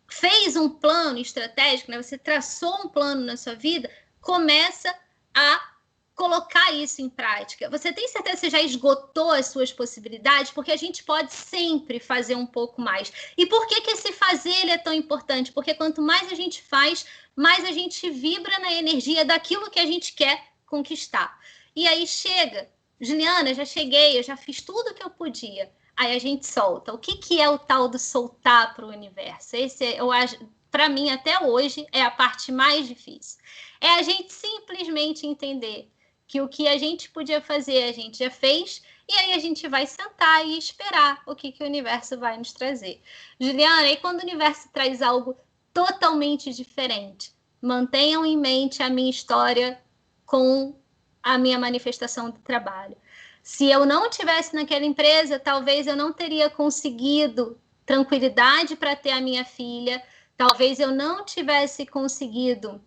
Fez um plano estratégico, né? Você traçou um plano na sua vida, começa a colocar isso em prática. Você tem certeza que você já esgotou as suas possibilidades? Porque a gente pode sempre fazer um pouco mais. E por que esse fazer ele é tão importante? Porque quanto mais a gente faz, mais a gente vibra na energia daquilo que a gente quer conquistar. E aí chega, Juliana, já cheguei, eu já fiz tudo o que eu podia. Aí a gente solta. O que é o tal do soltar para o universo? Esse, eu acho, para mim, até hoje, é a parte mais difícil. É a gente simplesmente entender que o que a gente podia fazer, a gente já fez, e aí a gente vai sentar e esperar o que o universo vai nos trazer. Juliana, e quando o universo traz algo totalmente diferente, mantenham em mente a minha história com a minha manifestação do trabalho. Se eu não tivesse naquela empresa, talvez eu não teria conseguido tranquilidade para ter a minha filha, talvez eu não tivesse conseguido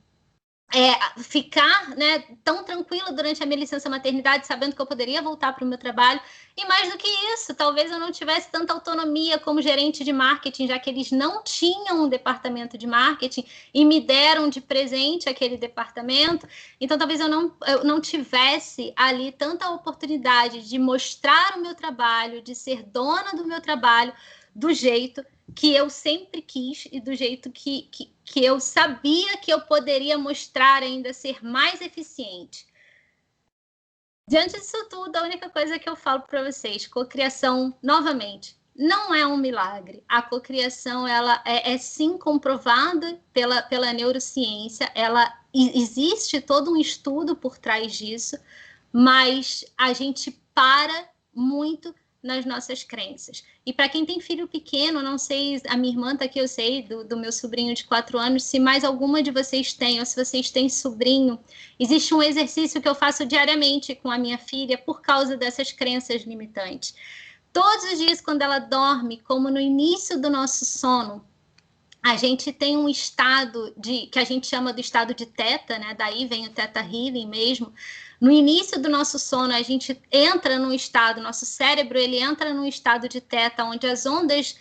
ficar, né, tão tranquila durante a minha licença maternidade, sabendo que eu poderia voltar para o meu trabalho. E mais do que isso, talvez eu não tivesse tanta autonomia como gerente de marketing, já que eles não tinham um departamento de marketing e me deram de presente aquele departamento. Então, talvez eu não tivesse ali tanta oportunidade de mostrar o meu trabalho, de ser dona do meu trabalho, do jeito que eu sempre quis e do jeito que eu sabia que eu poderia mostrar ainda ser mais eficiente. Diante disso tudo, a única coisa que eu falo para vocês, cocriação, novamente, não é um milagre. A cocriação, ela é sim comprovada pela neurociência, existe todo um estudo por trás disso, mas a gente para muito nas nossas crenças. E para quem tem filho pequeno, não sei, a minha irmã está aqui, eu sei, do meu sobrinho de 4 anos, se mais alguma de vocês tem, ou se vocês têm sobrinho, existe um exercício que eu faço diariamente com a minha filha por causa dessas crenças limitantes. Todos os dias, quando ela dorme, como no início do nosso sono, a gente tem um estado que a gente chama do estado de teta, né? Daí vem o teta healing mesmo. No início do nosso sono, a gente entra num estado, nosso cérebro ele entra num estado de teta, onde as ondas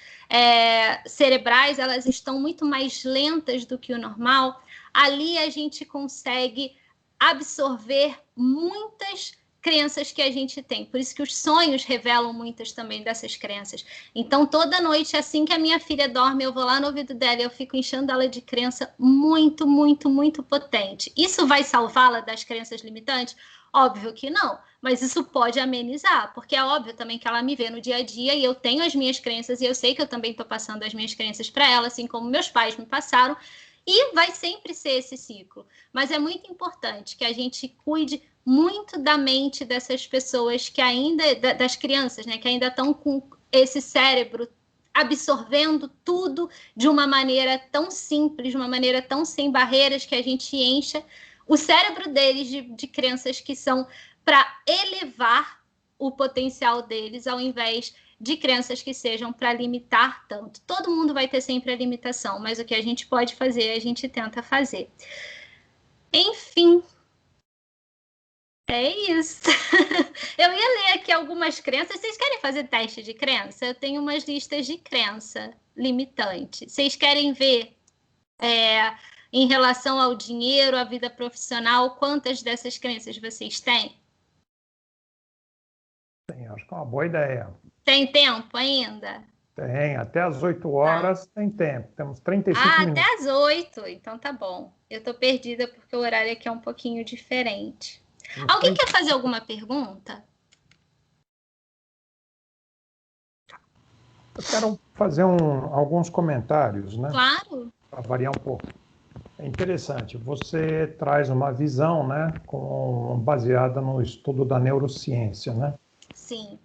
cerebrais elas estão muito mais lentas do que o normal. Ali a gente consegue absorver muitas crenças que a gente tem. Por isso que os sonhos revelam muitas também dessas crenças. Então, toda noite, assim que a minha filha dorme, eu vou lá no ouvido dela e eu fico enchendo ela de crença muito, muito, muito potente. Isso vai salvá-la das crenças limitantes? Óbvio que não, mas isso pode amenizar, porque é óbvio também que ela me vê no dia a dia e eu tenho as minhas crenças e eu sei que eu também estou passando as minhas crenças para ela, assim como meus pais me passaram. E vai sempre ser esse ciclo. Mas é muito importante que a gente cuide muito da mente dessas pessoas que ainda, das crianças, né, que ainda estão com esse cérebro absorvendo tudo de uma maneira tão simples, de uma maneira tão sem barreiras, que a gente encha o cérebro deles de crenças que são para elevar o potencial deles, ao invés de crenças que sejam para limitar tanto. Todo mundo vai ter sempre a limitação, mas o que a gente pode fazer, a gente tenta fazer. Enfim, é isso. Eu ia ler aqui algumas crenças. Vocês querem fazer teste de crença? Eu tenho umas listas de crença limitante. Vocês querem ver, em relação ao dinheiro, à vida profissional, quantas dessas crenças vocês têm? Sim, acho que é uma boa ideia. Tem tempo ainda? Tem, até às 8 horas tem tempo. Temos 35 minutos. Até às 8, então tá bom. Eu tô perdida porque o horário aqui é um pouquinho diferente. Alguém quer fazer alguma pergunta? Eu quero fazer alguns comentários, né? Claro. Para variar um pouco. É interessante, você traz uma visão, né, baseada no estudo da neurociência, né? Sim.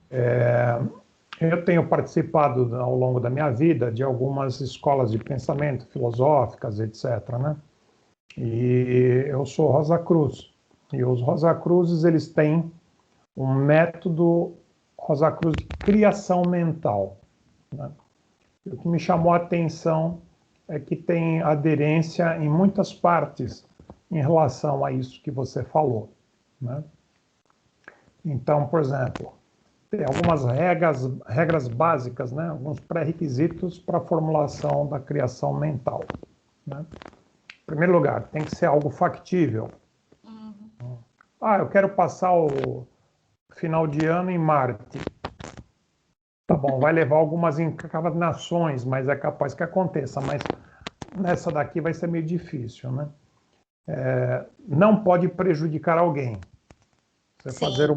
Eu tenho participado ao longo da minha vida de algumas escolas de pensamento filosóficas, etc., né? E eu sou Rosa Cruz. E os Rosa Cruzes, eles têm um método Rosa Cruz de criação mental, né? E o que me chamou a atenção é que tem aderência em muitas partes em relação a isso que você falou, né? Então, por exemplo, tem algumas regras básicas, né? Alguns pré-requisitos para a formulação da criação mental, né? Em primeiro lugar, tem que ser algo factível. Eu quero passar o final de ano em Marte. Tá bom, vai levar algumas encarnações, mas é capaz que aconteça. Mas nessa daqui vai ser meio difícil, né? Não pode prejudicar alguém. Você fazer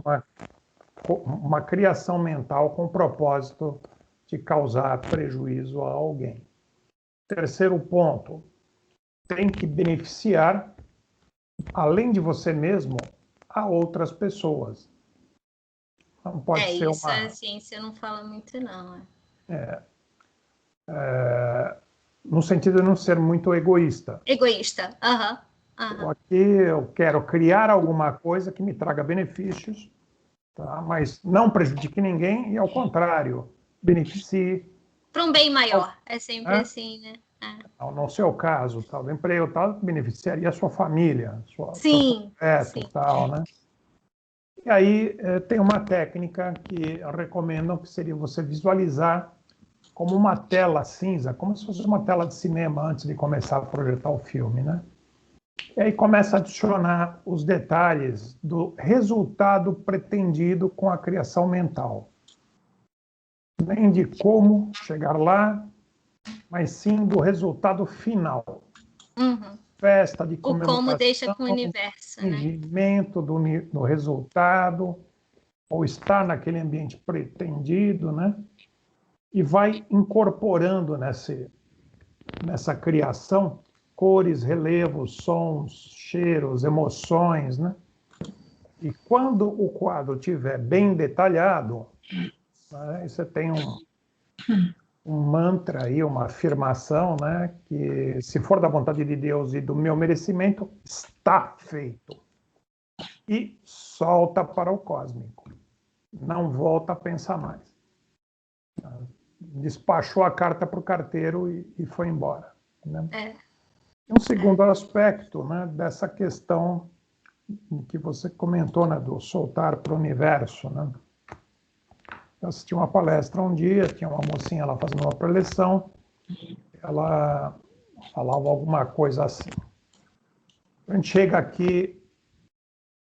uma criação mental com o propósito de causar prejuízo a alguém. Terceiro ponto, tem que beneficiar, além de você mesmo, a outras pessoas. Não pode ser isso a ciência não fala muito, não. No sentido de não ser muito egoísta. Egoísta, Aqui eu quero criar alguma coisa que me traga benefícios, tá? Mas não prejudique ninguém e, ao contrário, beneficie. Para um bem maior, é sempre assim, né? No seu caso, tal, do emprego, tal, beneficiaria a sua família, seu projeto, tal, né? E aí tem uma técnica que recomendam, que seria você visualizar como uma tela cinza, como se fosse uma tela de cinema antes de começar a projetar o filme, né? E aí começa a adicionar os detalhes do resultado pretendido com a criação mental. Nem de como chegar lá, mas sim do resultado final. Festa de comemoração, o como deixa com o universo, né? Fingimento do resultado, ou estar naquele ambiente pretendido, né? E vai incorporando nessa criação cores, relevos, sons, cheiros, emoções, né? E quando o quadro estiver bem detalhado, né, você tem um mantra aí, uma afirmação, né, que se for da vontade de Deus e do meu merecimento, está feito. E solta para o cósmico. Não volta a pensar mais. Despachou a carta para o carteiro e foi embora, né? Um segundo aspecto, né, dessa questão que você comentou, né, do soltar para o universo, né? Eu assisti uma palestra um dia, tinha uma mocinha lá fazendo uma preleção, ela falava alguma coisa assim: a gente chega aqui,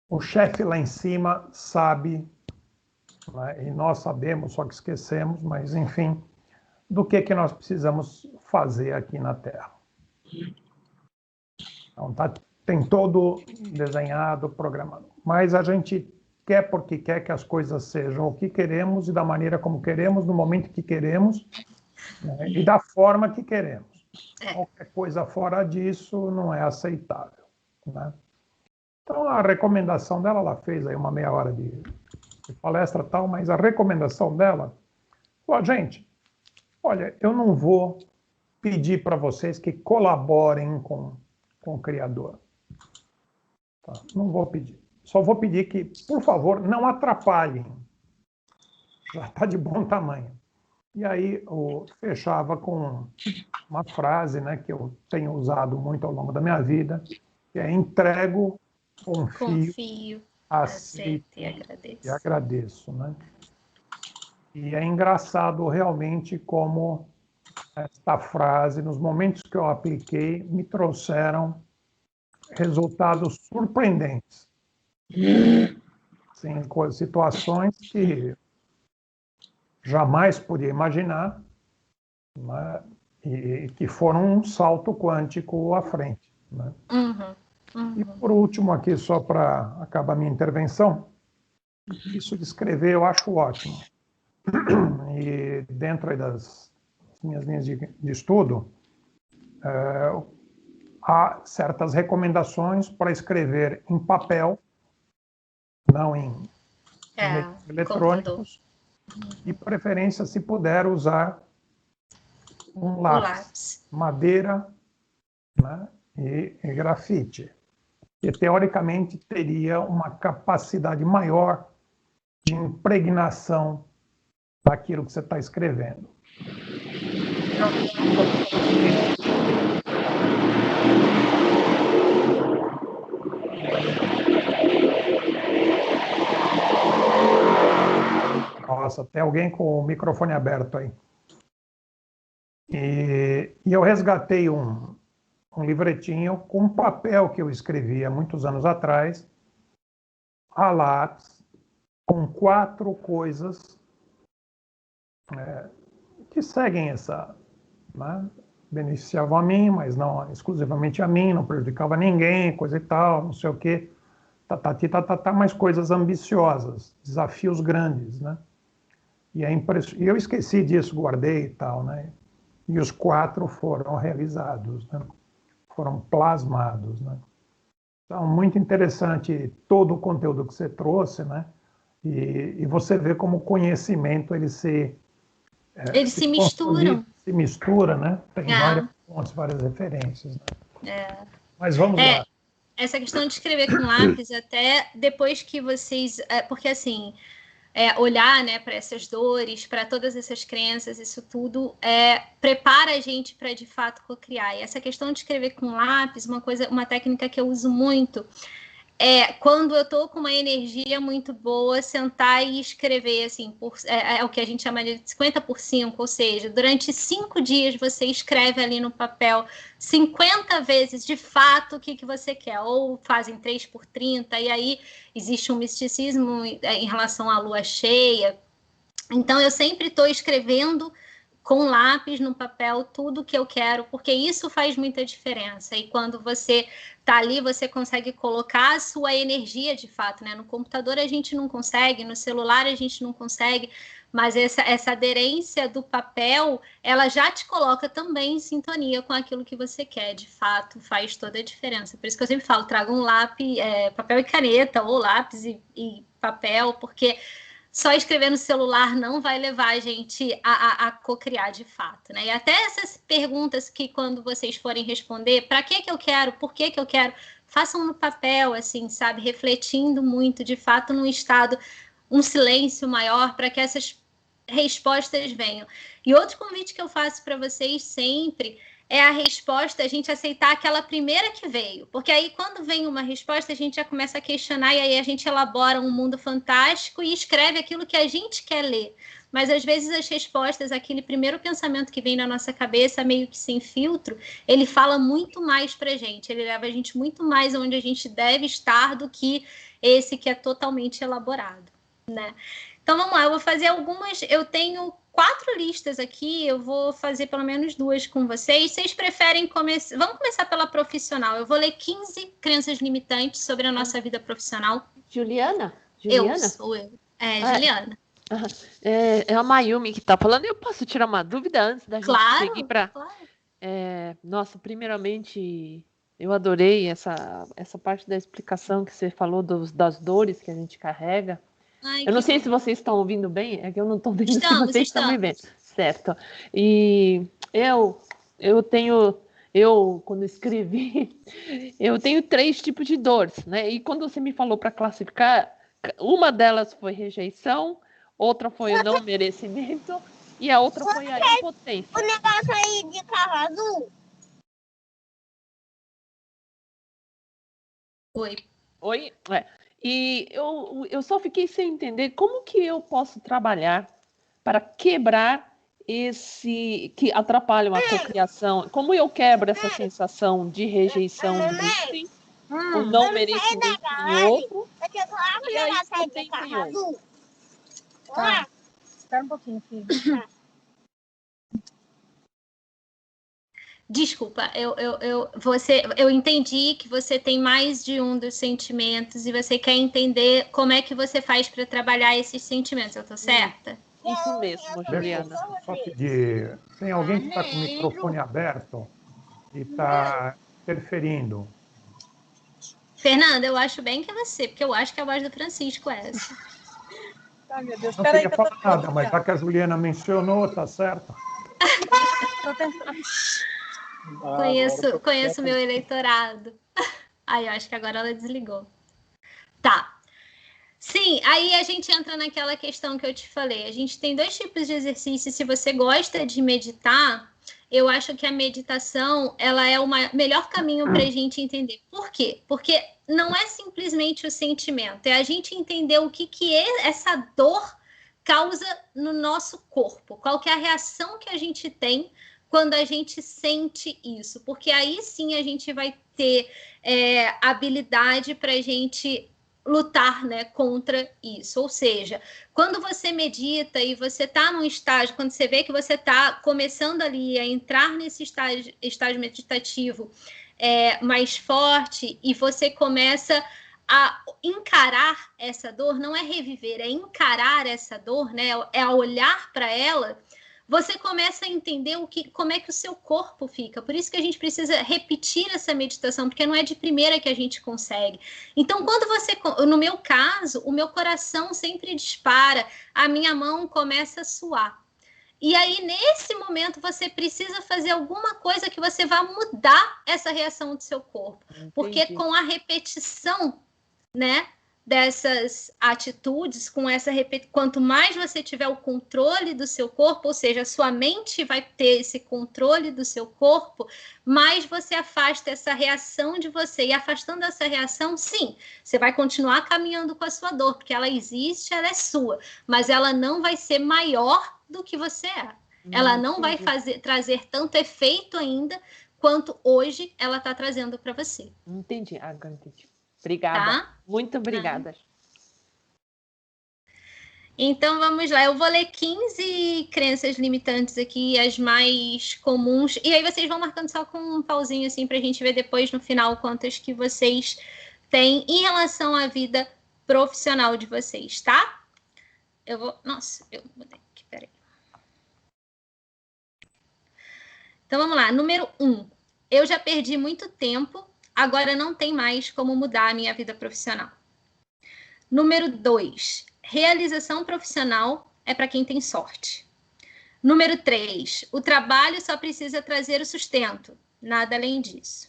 o chefe lá em cima sabe, né, e nós sabemos, só que esquecemos, mas enfim, do que nós precisamos fazer aqui na Terra. Então, tem todo desenhado, programado, mas a gente quer porque quer que as coisas sejam o que queremos e da maneira como queremos, no momento que queremos, né, e da forma que queremos. Qualquer coisa fora disso não é aceitável, né? Então, a recomendação dela, ela fez aí uma meia hora de palestra e tal, mas a recomendação dela, gente, olha, eu não vou pedir para vocês que colaborem com o criador. Tá? Não vou pedir. Só vou pedir que, por favor, não atrapalhem. Já está de bom tamanho. E aí fechava com uma frase, né, que eu tenho usado muito ao longo da minha vida, que é: entrego, confio, aceito e agradeço. Né? E é engraçado realmente como esta frase, nos momentos que eu apliquei, me trouxeram resultados surpreendentes. Sim, situações que jamais podia imaginar, né? E que foram um salto quântico à frente. Né? E por último aqui, só para acabar minha intervenção, isso de escrever eu acho ótimo. E dentro aí das minhas linhas de estudo, há certas recomendações para escrever em papel, não em meios eletrônicos, e preferência, se puder, usar um lápis, madeira, né, e grafite, que teoricamente teria uma capacidade maior de impregnação daquilo que você está escrevendo. Nossa, tem alguém com o microfone aberto aí. E eu resgatei um livretinho com um papel que eu escrevi há muitos anos atrás, a lápis, com 4 coisas que seguem essa, né? Beneficiavam a mim, mas não exclusivamente a mim, não prejudicava ninguém, coisa e tal, não sei o quê, mas coisas ambiciosas, desafios grandes, né? E eu esqueci disso, guardei e tal, né? E os 4 foram realizados, né? Foram plasmados, né? Então, muito interessante todo o conteúdo que você trouxe, né? E você vê como o conhecimento eles se misturam. Se mistura, né? Tem várias fontes, várias referências. Né? Mas vamos lá. Essa questão de escrever com lápis, até depois que vocês... Porque, assim, olhar, né, para essas dores, para todas essas crenças, isso tudo prepara a gente para, de fato, cocriar. E essa questão de escrever com lápis, uma técnica que eu uso muito, quando eu estou com uma energia muito boa, sentar e escrever, assim, o que a gente chama de 50%, ou seja, durante 5 dias você escreve ali no papel 50 vezes, de fato, o que você quer, ou fazem 3x30, e aí existe um misticismo em relação à lua cheia. Então, eu sempre estou escrevendo com lápis no papel tudo que eu quero, porque isso faz muita diferença. E quando você está ali, você consegue colocar a sua energia de fato, né? No computador a gente não consegue, no celular a gente não consegue, mas essa aderência do papel, ela já te coloca também em sintonia com aquilo que você quer. De fato, faz toda a diferença. Por isso que eu sempre falo, traga um lápis, papel e caneta, ou lápis e papel, porque só escrever no celular não vai levar a gente a cocriar de fato, né? E até essas perguntas que, quando vocês forem responder, para que eu quero, por que eu quero, façam no papel, assim, sabe? Refletindo muito, de fato, num estado, um silêncio maior, para que essas respostas venham. E outro convite que eu faço para vocês sempre é a resposta, a gente aceitar aquela primeira que veio. Porque aí, quando vem uma resposta, a gente já começa a questionar, e aí a gente elabora um mundo fantástico e escreve aquilo que a gente quer ler. Mas, às vezes, as respostas, aquele primeiro pensamento que vem na nossa cabeça, meio que sem filtro, ele fala muito mais pra gente. Ele leva a gente muito mais onde a gente deve estar do que esse que é totalmente elaborado, né? Então, vamos lá, eu vou fazer algumas... Eu tenho 4 listas aqui, eu vou fazer pelo menos 2 com vocês. Vocês preferem começar... Vamos começar pela profissional. Eu vou ler 15 crenças limitantes sobre a nossa vida profissional. Juliana? Eu sou eu. Juliana. É a Mayumi que está falando. Eu posso tirar uma dúvida antes da gente seguir para... Claro. Nossa, primeiramente, eu adorei essa parte da explicação que você falou das dores que a gente carrega. Ai, Eu não que sei bom. se vocês estão ouvindo bem, é que eu não estou vendo se Estamos, vocês estão me vendo. estamos. Certo. E quando escrevi, eu tenho 3 tipos de dores, né? E quando você me falou para classificar, uma delas foi rejeição, outra foi o não merecimento e a outra foi a impotência. O negócio aí de carro azul. Oi. Oi? E eu só fiquei sem entender como que eu posso trabalhar para quebrar esse que atrapalha a cocriação. Como eu quebro essa sensação de rejeição em um, o não merecimento em outro, e a impotência em outro. Tá. Espera um pouquinho, filho. Desculpa, eu entendi que você tem mais de um dos sentimentos e você quer entender como é que você faz para trabalhar esses sentimentos, eu tô certa? Isso mesmo, Juliana. Deixa eu só pedir, tem alguém que está com o microfone aberto e está interferindo? Fernanda, eu acho bem que é você, porque eu acho que é a voz do Francisco essa. Ai, meu Deus. Não queria falar nada, mas já que a Juliana mencionou, tá certo. Tô tentando. Conheço meu eleitorado. Aí, eu acho que agora ela desligou. Tá. Sim, aí a gente entra naquela questão que eu te falei. A gente tem 2 tipos de exercício. Se você gosta de meditar, eu acho que a meditação ela é o melhor caminho para a gente entender. Por quê? Porque não é simplesmente o sentimento, é a gente entender o que essa dor causa no nosso corpo. Qual que é a reação que a gente tem quando a gente sente isso. Porque aí sim a gente vai ter habilidade para a gente lutar, né, contra isso. Ou seja, quando você medita e você está num estágio, quando você vê que você está começando ali a entrar nesse estágio meditativo mais forte e você começa a encarar essa dor, não é reviver, é encarar essa dor, né, é olhar para ela, você começa a entender como é que o seu corpo fica. Por isso que a gente precisa repetir essa meditação, porque não é de primeira que a gente consegue. Então, no meu caso, o meu coração sempre dispara, a minha mão começa a suar. E aí, nesse momento, você precisa fazer alguma coisa que você vá mudar essa reação do seu corpo. Entendi. Porque com a repetição, né, dessas atitudes, quanto mais você tiver o controle do seu corpo, ou seja, a sua mente vai ter esse controle do seu corpo, mais você afasta essa reação de você. E afastando essa reação, sim, você vai continuar caminhando com a sua dor, porque ela existe, ela é sua, mas ela não vai ser maior do que você é. Ela não vai trazer tanto efeito ainda quanto hoje ela está trazendo para você. Entendi, agora entendi. Obrigada. Tá? Muito obrigada. Então, vamos lá. Eu vou ler 15 crenças limitantes aqui, as mais comuns. E aí vocês vão marcando só com um pauzinho, assim, para a gente ver depois, no final, quantas que vocês têm em relação à vida profissional de vocês, tá? Eu vou... Nossa, eu mudei aqui, peraí. Então, vamos lá. Número 1. Eu já perdi muito tempo, agora não tem mais como mudar a minha vida profissional. Número 2. Realização profissional é para quem tem sorte. Número 3. O trabalho só precisa trazer o sustento, nada além disso.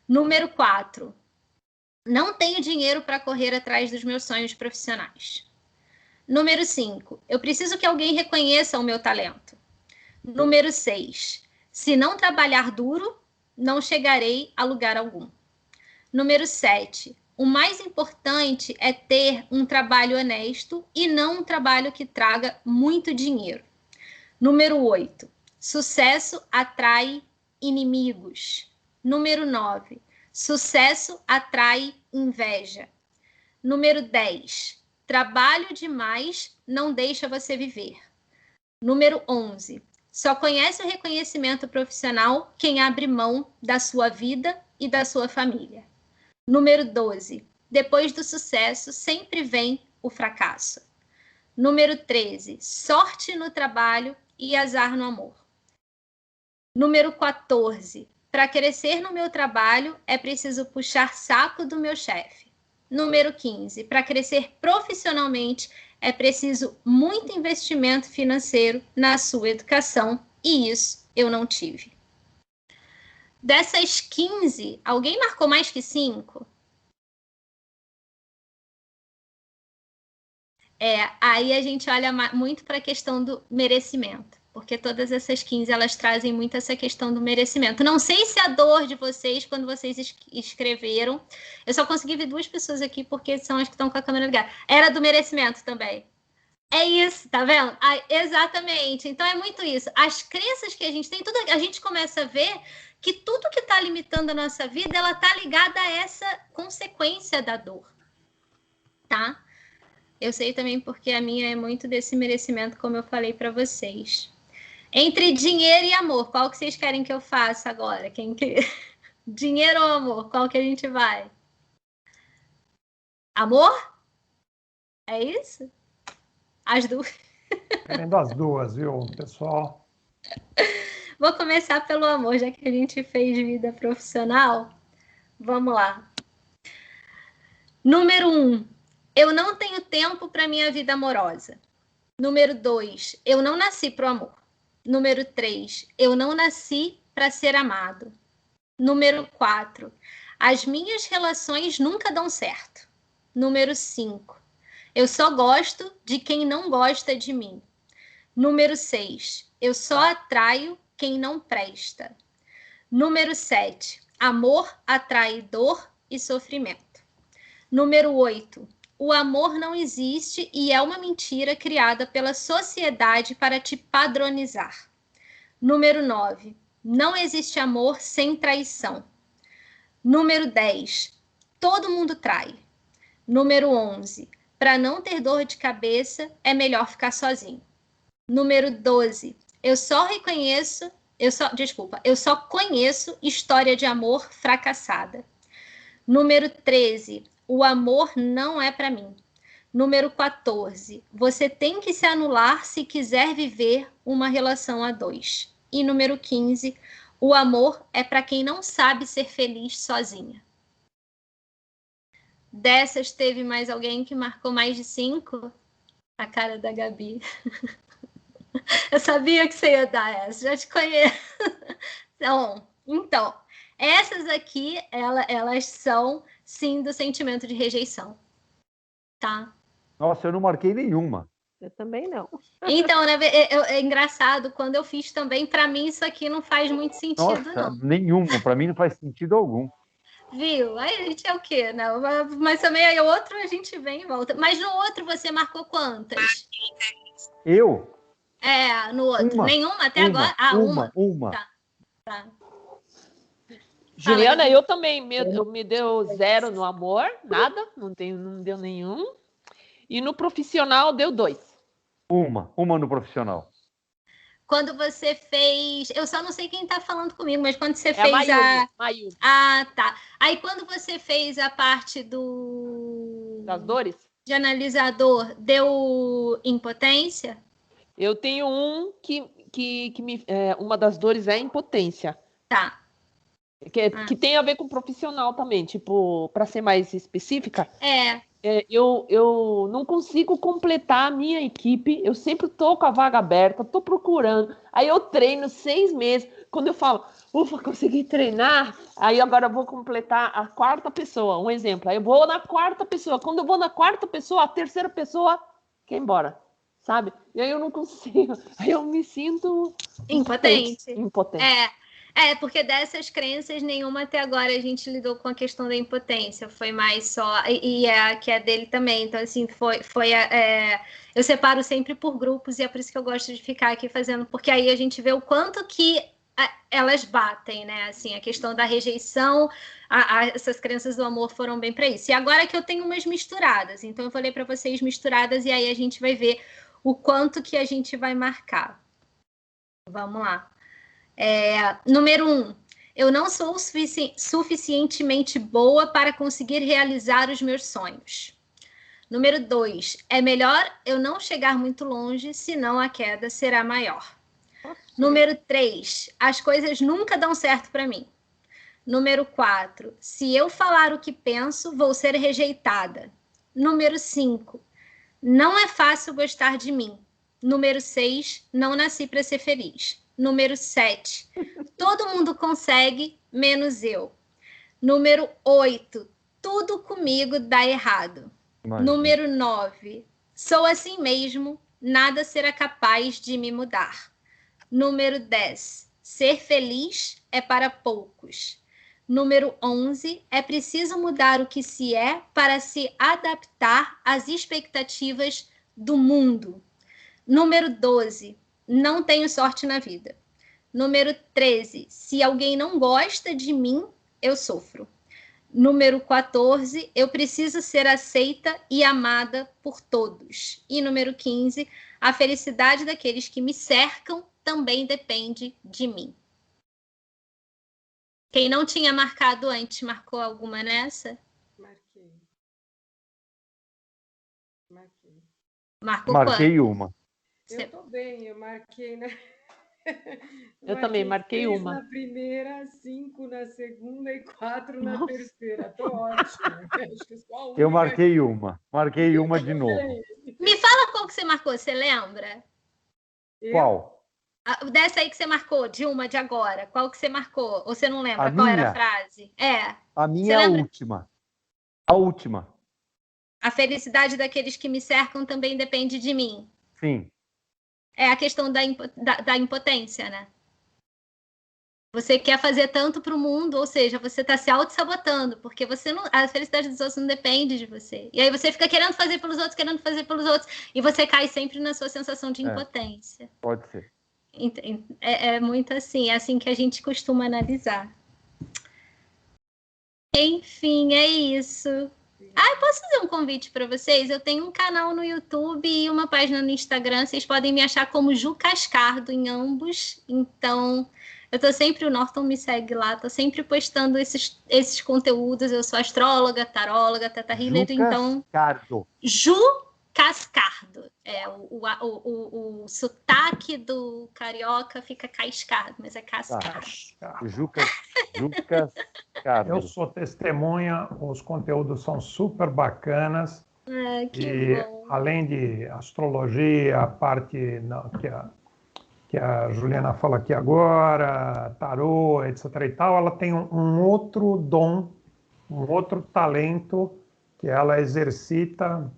Número 4. Não tenho dinheiro para correr atrás dos meus sonhos profissionais. Número 5. Eu preciso que alguém reconheça o meu talento. Número 6. Se não trabalhar duro, não chegarei a lugar algum. Número 7. O mais importante é ter um trabalho honesto e não um trabalho que traga muito dinheiro. Número 8. Sucesso atrai inimigos. Número 9. Sucesso atrai inveja. Número 10. Trabalho demais não deixa você viver. Número 11. Só conhece o reconhecimento profissional quem abre mão da sua vida e da sua família. Número 12. Depois do sucesso, sempre vem o fracasso. Número 13. Sorte no trabalho e azar no amor. Número 14. Para crescer no meu trabalho, é preciso puxar saco do meu chefe. Número 15. Para crescer profissionalmente, é preciso muito investimento financeiro na sua educação, e isso eu não tive. Dessas 15, alguém marcou mais que 5? Aí a gente olha muito para a questão do merecimento, porque todas essas 15, elas trazem muito essa questão do merecimento. Não sei se a dor de vocês, quando vocês escreveram, eu só consegui ver 2 pessoas aqui, porque são as que estão com a câmera ligada, era do merecimento também. É isso, tá vendo? Exatamente. Então é muito isso. As crenças que a gente tem, tudo, a gente começa a ver que tudo que está limitando a nossa vida, ela está ligada a essa consequência da dor, tá? Eu sei também porque a minha é muito desse merecimento, como eu falei para vocês. Entre dinheiro e amor, qual que vocês querem que eu faça agora? Dinheiro ou amor? Qual que a gente vai? Amor? É isso? As duas. Querendo as duas, viu, pessoal? Vou começar pelo amor, já que a gente fez vida profissional. Vamos lá. Número 1. Eu não tenho tempo para minha vida amorosa. Número 2. Eu não nasci para o amor. Número 3. Eu não nasci para ser amado. Número 4. As minhas relações nunca dão certo. Número 5. Eu só gosto de quem não gosta de mim. Número 6. Eu só atraio quem não presta. Número 7. Amor atrai dor e sofrimento. Número 8. O amor não existe e é uma mentira criada pela sociedade para te padronizar. Número 9. Não existe amor sem traição. Número 10. Todo mundo trai. Número 11. Para não ter dor de cabeça, é melhor ficar sozinho. Número 12. Eu só conheço história de amor fracassada. Número 13. O amor não é para mim. Número 14. Você tem que se anular se quiser viver uma relação a 2. E número 15. O amor é para quem não sabe ser feliz sozinha. Dessas, teve mais alguém que marcou mais de 5? A cara da Gabi. Eu sabia que você ia dar essa, já te conheço. Então, essas aqui, elas são, sim, do sentimento de rejeição, tá? Nossa, eu não marquei nenhuma. Eu também não. Então, né, é engraçado, quando eu fiz também, para mim isso aqui não faz muito sentido, Nossa, não. nenhuma. Para mim não faz sentido algum. Viu? Aí a gente é o quê, né? Mas também aí o outro a gente vem e volta. Mas no outro você marcou quantas? Eu? No outro. Uma. Nenhuma até Uma. agora? Ah, Uma. Tá. Juliana, eu também me deu 0 no amor, nada, não deu nenhum. E no profissional deu 2. Uma no profissional. Quando você fez... Eu só não sei quem tá falando comigo, mas quando você fez Mayumi. Ah, tá. Aí quando você fez a parte das dores? De analisador, deu impotência? Eu tenho um que uma das dores é impotência. Tá. Que tem a ver com profissional também, tipo, para ser mais específica. Eu não consigo completar a minha equipe, eu sempre tô com a vaga aberta, tô procurando, aí eu treino 6 meses, quando eu falo, ufa, consegui treinar, aí agora eu vou completar a 4ª pessoa, um exemplo, aí eu vou na 4ª pessoa, quando eu vou na 4ª pessoa, a 3ª pessoa quer ir embora, sabe? E aí eu não consigo, aí eu me sinto impotente. Porque dessas crenças, nenhuma até agora a gente lidou com a questão da impotência, foi mais só, e a que é dele também, então assim, eu separo sempre por grupos e é por isso que eu gosto de ficar aqui fazendo, porque aí a gente vê o quanto que elas batem, né, assim, a questão da rejeição, essas crenças do amor foram bem para isso. E agora que eu tenho umas misturadas, então eu vou ler para vocês misturadas e aí a gente vai ver o quanto que a gente vai marcar. Vamos lá. Número 1, eu não sou suficientemente boa para conseguir realizar os meus sonhos. Número 2, é melhor eu não chegar muito longe, senão a queda será maior. Número 3, as coisas nunca dão certo para mim. Número 4, se eu falar o que penso, vou ser rejeitada. Número 5, não é fácil gostar de mim. Número 6, não nasci para ser feliz. Número 7, todo mundo consegue, menos eu. Número 8, tudo comigo dá errado. Imagina. Número 9, sou assim mesmo, nada será capaz de me mudar. Número 10, ser feliz é para poucos. Número 11, é preciso mudar o que se é para se adaptar às expectativas do mundo. Número 12, não tenho sorte na vida. Número 13, se alguém não gosta de mim, eu sofro. Número 14, eu preciso ser aceita e amada por todos. E número 15, a felicidade daqueles que me cercam também depende de mim. Quem não tinha marcado antes, marcou alguma nessa? Marquei. Marquei. Marcou Marquei uma. Eu tô bem, eu marquei, né? Eu também marquei 6 uma. na primeira, 5 na segunda e 4 na terceira. Tô ótima. Acho que só uma Eu marquei uma. Marquei uma de novo. Me fala qual que você marcou, você lembra? Qual? Dessa aí que você marcou, de uma de agora, qual que você marcou? Ou você não lembra A qual era minha? a frase? É. A Você minha é a lembra? última. A última. A felicidade daqueles que me cercam também depende de mim. Sim. É a questão da impotência, né? Você quer fazer tanto para o mundo, ou seja, você está se auto-sabotando, porque você não, a felicidade dos outros não depende de você. E aí você fica querendo fazer pelos outros, e você cai sempre na sua sensação de impotência. Pode ser. É muito assim, é assim que a gente costuma analisar. Enfim, é isso. Eu posso fazer um convite para vocês? Eu tenho um canal no YouTube e uma página no Instagram. Vocês podem me achar como Ju Cascardo em ambos. Então, eu tô sempre, o Norton me segue lá, tô sempre postando esses conteúdos. Eu sou astróloga, taróloga, teta healer, então... Cascardo. Ju Cascardo. O sotaque do carioca fica cascardo, mas é cascardo. Jucas Cascardo. Eu sou testemunha, os conteúdos são super bacanas. Que bom. Além de astrologia, a parte que a Juliana fala aqui agora, tarô, etc. e tal, ela tem um outro dom, um outro talento que ela exercita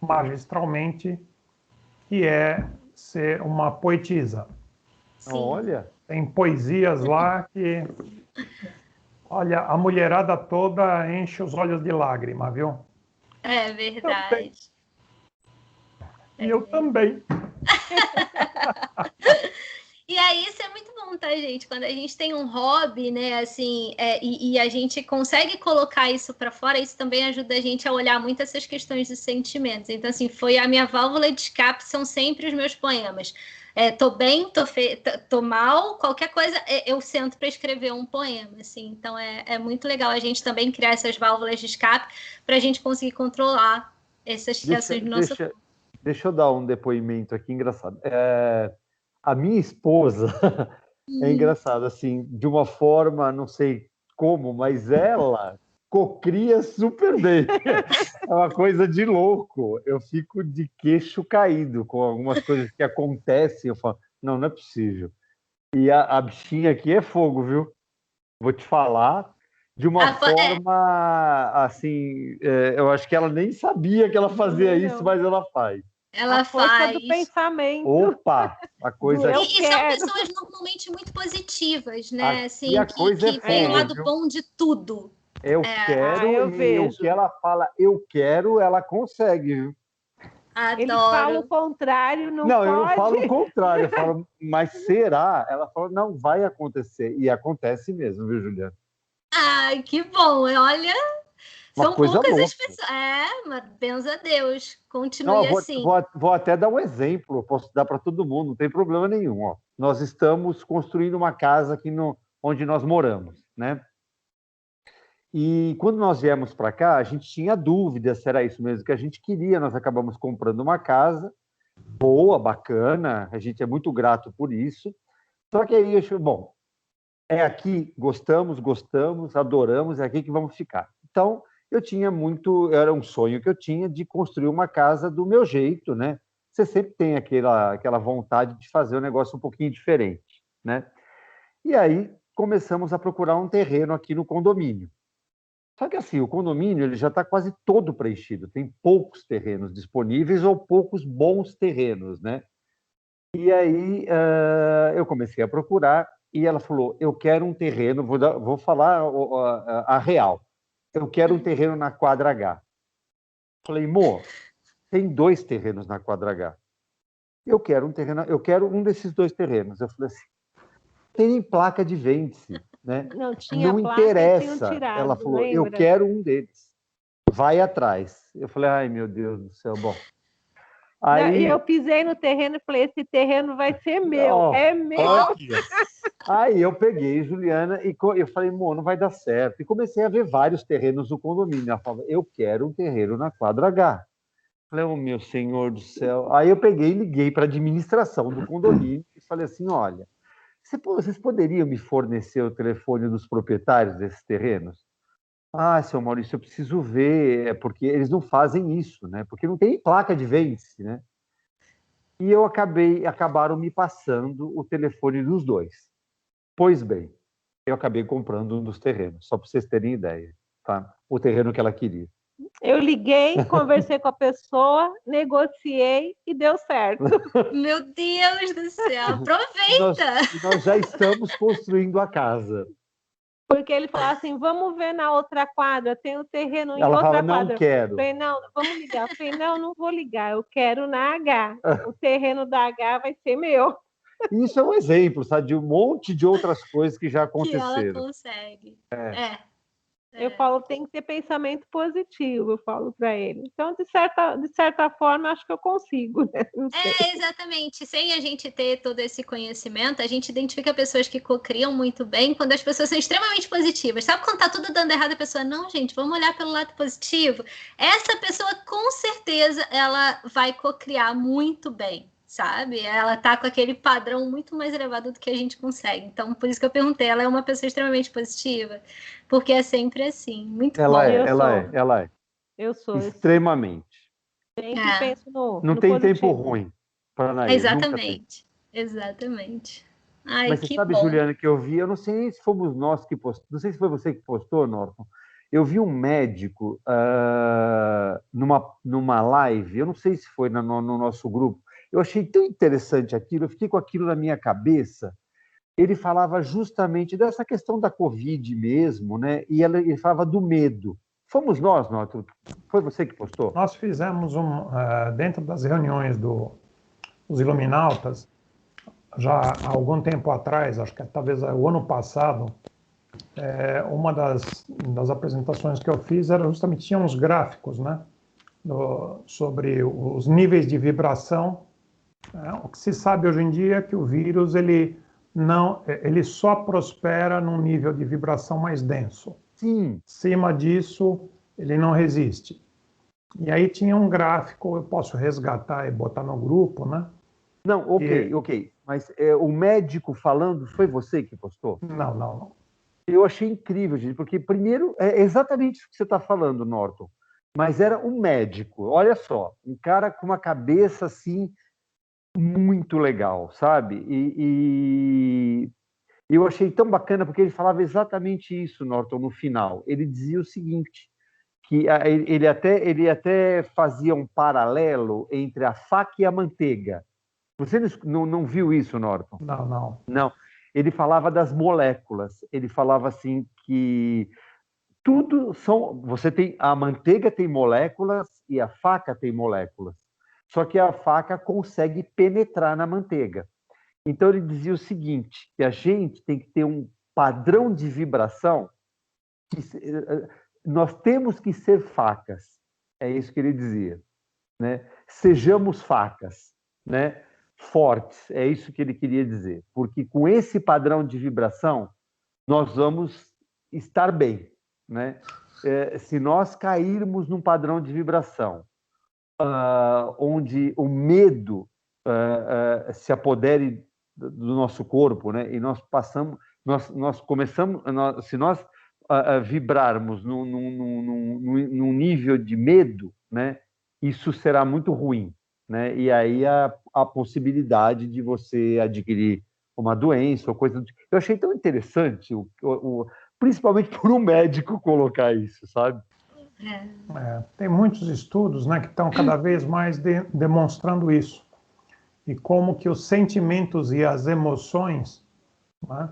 magistralmente, que é ser uma poetisa. Sim. Olha. Tem poesias lá que, olha, a mulherada toda enche os olhos de lágrima, viu? É verdade. E eu também. E aí, isso é muito bom, tá, gente? Quando a gente tem um hobby, né, assim, e a gente consegue colocar isso para fora, isso também ajuda a gente a olhar muito essas questões dos sentimentos. Então, assim, foi a minha válvula de escape, são sempre os meus poemas. Tô bem, tô mal, qualquer coisa, eu sento para escrever um poema, assim. Então, é muito legal a gente também criar essas válvulas de escape para a gente conseguir controlar essas reações do nosso corpo. Deixa eu dar um depoimento aqui engraçado. A minha esposa é engraçada, assim, de uma forma, não sei como, mas ela cocria super bem. É uma coisa de louco. Eu fico de queixo caído com algumas coisas que acontecem. Eu falo, não é possível. E a bichinha aqui é fogo, viu? Vou te falar. De uma forma, assim, eu acho que ela nem sabia que ela fazia isso, mas ela faz. Ela força do pensamento. Opa, a coisa... E são pessoas normalmente muito positivas, né? Assim, a coisa que vem o lado bom de tudo. Eu quero, e o que ela fala, eu quero, ela consegue, viu? Adoro. Ele fala o contrário, não pode. Eu não falo o contrário, eu falo, mas será? Ela fala, não, vai acontecer. E acontece mesmo, viu, Juliana? Ai, que bom. Olha, são poucas as pessoas. Mas benza a Deus. Continue assim. Vou até dar um exemplo, posso dar para todo mundo, não tem problema nenhum. Ó. Nós estamos construindo uma casa aqui onde nós moramos, né? E quando nós viemos para cá, a gente tinha dúvida se era isso mesmo que a gente queria. Nós acabamos comprando uma casa boa, bacana, a gente é muito grato por isso, Só que aí eu achei, bom, é aqui, gostamos, adoramos, é aqui que vamos ficar. Então, era um sonho que eu tinha de construir uma casa do meu jeito, né? Você sempre tem aquela vontade de fazer um negócio um pouquinho diferente, né? E aí começamos a procurar um terreno aqui no condomínio. Só que assim, o condomínio ele já está quase todo preenchido, tem poucos terrenos disponíveis ou poucos bons terrenos, né? E aí eu comecei a procurar e ela falou, eu quero um terreno, vou falar a real, eu quero um terreno na quadra H. Falei, Mo, tem 2 terrenos na quadra H. Eu quero um desses 2 terrenos. Eu falei assim, tem nem placa de vende-se, né? Não tinha Não placa e tinham interessa. tirado, Ela falou, eu lembra? quero um deles. Vai atrás. Eu falei, ai meu Deus do céu, bom. E eu pisei no terreno e falei, esse terreno vai ser meu, é meu. Aí eu peguei Juliana e eu falei, Mo, não vai dar certo. E comecei a ver vários terrenos no condomínio. Ela falava, eu quero um terreno na quadra H. Falei, oh, meu senhor do céu. Aí eu peguei e liguei para a administração do condomínio e falei assim, olha, vocês poderiam me fornecer o telefone dos proprietários desses terrenos? Ah, seu Maurício, eu preciso ver, porque eles não fazem isso, né? Porque não tem placa de vende-se, né? E acabaram me passando o telefone dos 2. Pois bem, eu acabei comprando um dos terrenos, só para vocês terem ideia, tá? O terreno que ela queria. Eu liguei, conversei com a pessoa, negociei e deu certo. Meu Deus do céu, aproveita! Nós já estamos construindo a casa. Porque ele falou assim, vamos ver na outra quadra, tem um terreno em Ela outra fala, quadra. não quero. Falei, não, vamos ligar. Falei, não vou ligar, eu quero na H. O terreno da H vai ser meu. Isso é um exemplo, sabe, de um monte de outras coisas que já aconteceram. Que ela consegue. Eu falo, tem que ter pensamento positivo, eu falo para ele. Então, de certa forma, acho que eu consigo, né? Exatamente. Sem a gente ter todo esse conhecimento, a gente identifica pessoas que cocriam muito bem quando as pessoas são extremamente positivas. Sabe quando tá tudo dando errado, a pessoa, não, gente, vamos olhar pelo lado positivo. Essa pessoa, com certeza, ela vai cocriar muito bem, sabe? Ela tá com aquele padrão muito mais elevado do que a gente consegue. Então, por isso que eu perguntei, ela é uma pessoa extremamente positiva? Porque é sempre assim, muito ela bom. Ela é. Eu sou. Extremamente. Sempre penso não no tem positivo. tempo ruim para Anaí. Exatamente. Exatamente. Ai, mas você sabe, bom. Juliana, que eu vi, eu não sei se fomos nós que postamos, não sei se foi você que postou, Norton. Eu vi um médico numa live, eu não sei se foi no nosso grupo, eu achei tão interessante aquilo, eu fiquei com aquilo na minha cabeça. Ele falava justamente dessa questão da Covid mesmo, né? E ele falava do medo. Fomos nós, Norton? Foi você que postou? Nós fizemos dentro das reuniões dos Iluminautas, já há algum tempo atrás, acho que talvez o ano passado, uma das apresentações que eu fiz era justamente, tinha uns gráficos, né, sobre os níveis de vibração. O que se sabe hoje em dia é que o vírus ele só prospera num nível de vibração mais denso. Sim. Acima disso, ele não resiste. E aí tinha um gráfico, eu posso resgatar e botar no grupo, né? Não, ok. Mas o médico falando, foi você que postou? Não. Eu achei incrível, gente, porque primeiro é exatamente isso que você está falando, Norton. Mas era um médico, olha só, um cara com uma cabeça assim muito legal, sabe? E eu achei tão bacana porque ele falava exatamente isso, Norton, no final. Ele dizia o seguinte, que ele até fazia um paralelo entre a faca e a manteiga. Você não viu isso, Norton? Não. Ele falava das moléculas. Ele falava assim que tudo são. A manteiga tem moléculas e a faca tem moléculas. Só que a faca consegue penetrar na manteiga. Então ele dizia o seguinte: que a gente tem que ter um padrão de vibração. Nós temos que ser facas. É isso que ele dizia, né? Sejamos facas, né? Fortes, é isso que ele queria dizer, porque com esse padrão de vibração nós vamos estar bem, né? Se nós cairmos num padrão de vibração onde o medo se apodere do nosso corpo, né? E nós começamos, se nós vibrarmos num nível de medo, né? Isso será muito ruim, né? E aí a possibilidade de você adquirir uma doença ou coisa do tipo. Eu achei tão interessante, principalmente por um médico colocar isso, sabe? Tem muitos estudos, né, que estão cada vez mais demonstrando isso. E como que os sentimentos e as emoções, né,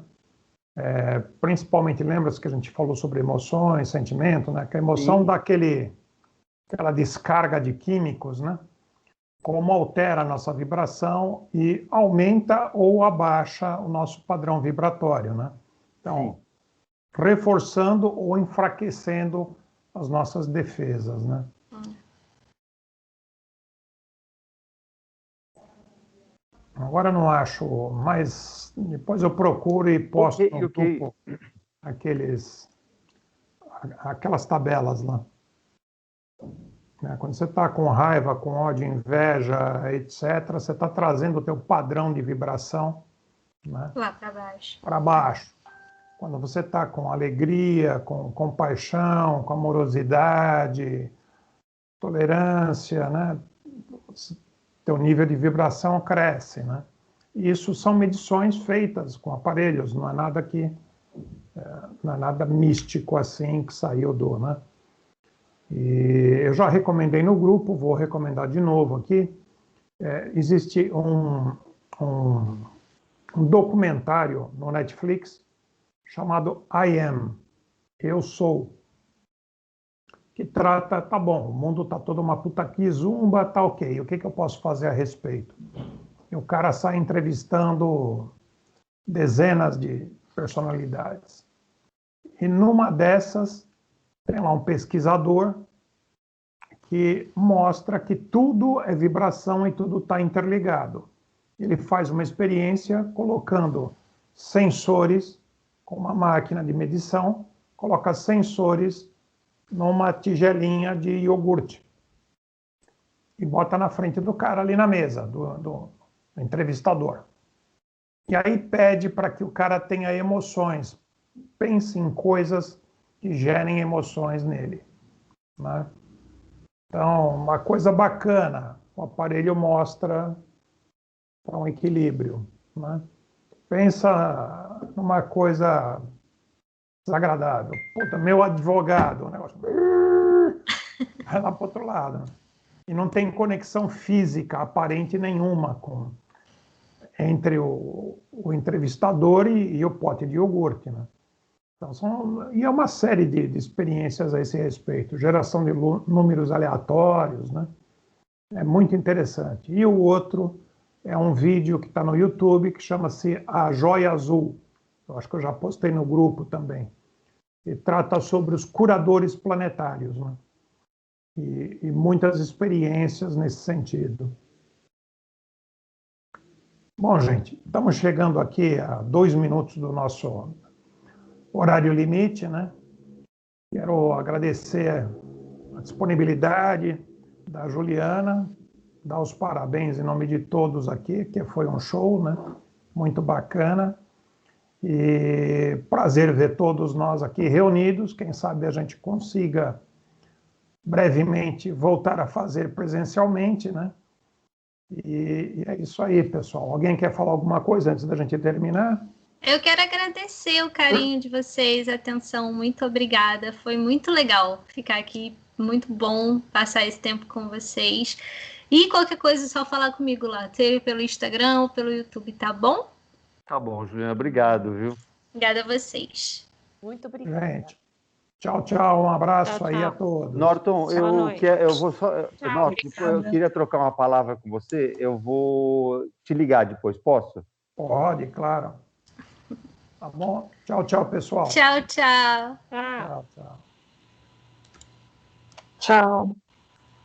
principalmente, lembra-se que a gente falou sobre emoções, sentimento, né, que a emoção dá aquela descarga de químicos, né, como altera a nossa vibração e aumenta ou abaixa o nosso padrão vibratório, né? Então, reforçando ou enfraquecendo as nossas defesas, né? Agora eu não acho, mas depois eu procuro e posto no grupo aquelas tabelas lá. Quando você está com raiva, com ódio, inveja, etc., você está trazendo o teu padrão de vibração, né, lá para baixo. Para baixo. Quando você está com alegria, com compaixão, com amorosidade, tolerância, né, teu nível de vibração cresce, né? E isso são medições feitas com aparelhos, não é nada místico assim que saiu né? E eu já recomendei no grupo, vou recomendar de novo aqui. Existe um documentário no Netflix chamado I Am, Eu Sou, que trata, tá bom, o mundo tá todo uma puta quizumba, tá ok, o que eu posso fazer a respeito? E o cara sai entrevistando dezenas de personalidades. E numa dessas, tem lá um pesquisador que mostra que tudo é vibração e tudo está interligado. Ele faz uma experiência colocando sensores, com uma máquina de medição, coloca sensores numa tigelinha de iogurte e bota na frente do cara ali na mesa, do entrevistador. E aí pede para que o cara tenha emoções, pense em coisas que gerem emoções nele, né? Então, uma coisa bacana, o aparelho mostra um equilíbrio, né? Pensa numa coisa desagradável. Puta, meu advogado, o negócio vai lá para o outro lado. E não tem conexão física aparente nenhuma entre o entrevistador e o pote de iogurte, né? Então, e é uma série de experiências a esse respeito, geração de números aleatórios, né? É muito interessante. E o outro é um vídeo que está no YouTube que chama-se A Joia Azul. Eu acho que eu já postei no grupo também. E trata sobre os curadores planetários, né? E muitas experiências nesse sentido. Bom, gente, estamos chegando aqui a 2 minutos do nosso horário limite, né? Quero agradecer a disponibilidade da Juliana, dar os parabéns em nome de todos aqui, que foi um show, né? Muito bacana. E prazer ver todos nós aqui reunidos. Quem sabe a gente consiga brevemente voltar a fazer presencialmente, né? E é isso aí, pessoal. Alguém quer falar alguma coisa antes da gente terminar? Eu quero agradecer o carinho de vocês, a atenção, muito obrigada. Foi muito legal ficar aqui, muito bom passar esse tempo com vocês. E qualquer coisa é só falar comigo lá, seja pelo Instagram ou pelo YouTube, tá bom? Tá bom, Juliana, obrigado, viu? Obrigada a vocês. Muito obrigada. Gente, tchau, tchau. Um abraço Tchau, aí tchau. a todos. Norton, eu vou só. Tchau, Norton, eu queria trocar uma palavra com você. Eu vou te ligar depois, posso? Pode, claro. Tá bom? Tchau, tchau, pessoal. Tchau, tchau. Ah. Tchau, tchau. Tchau.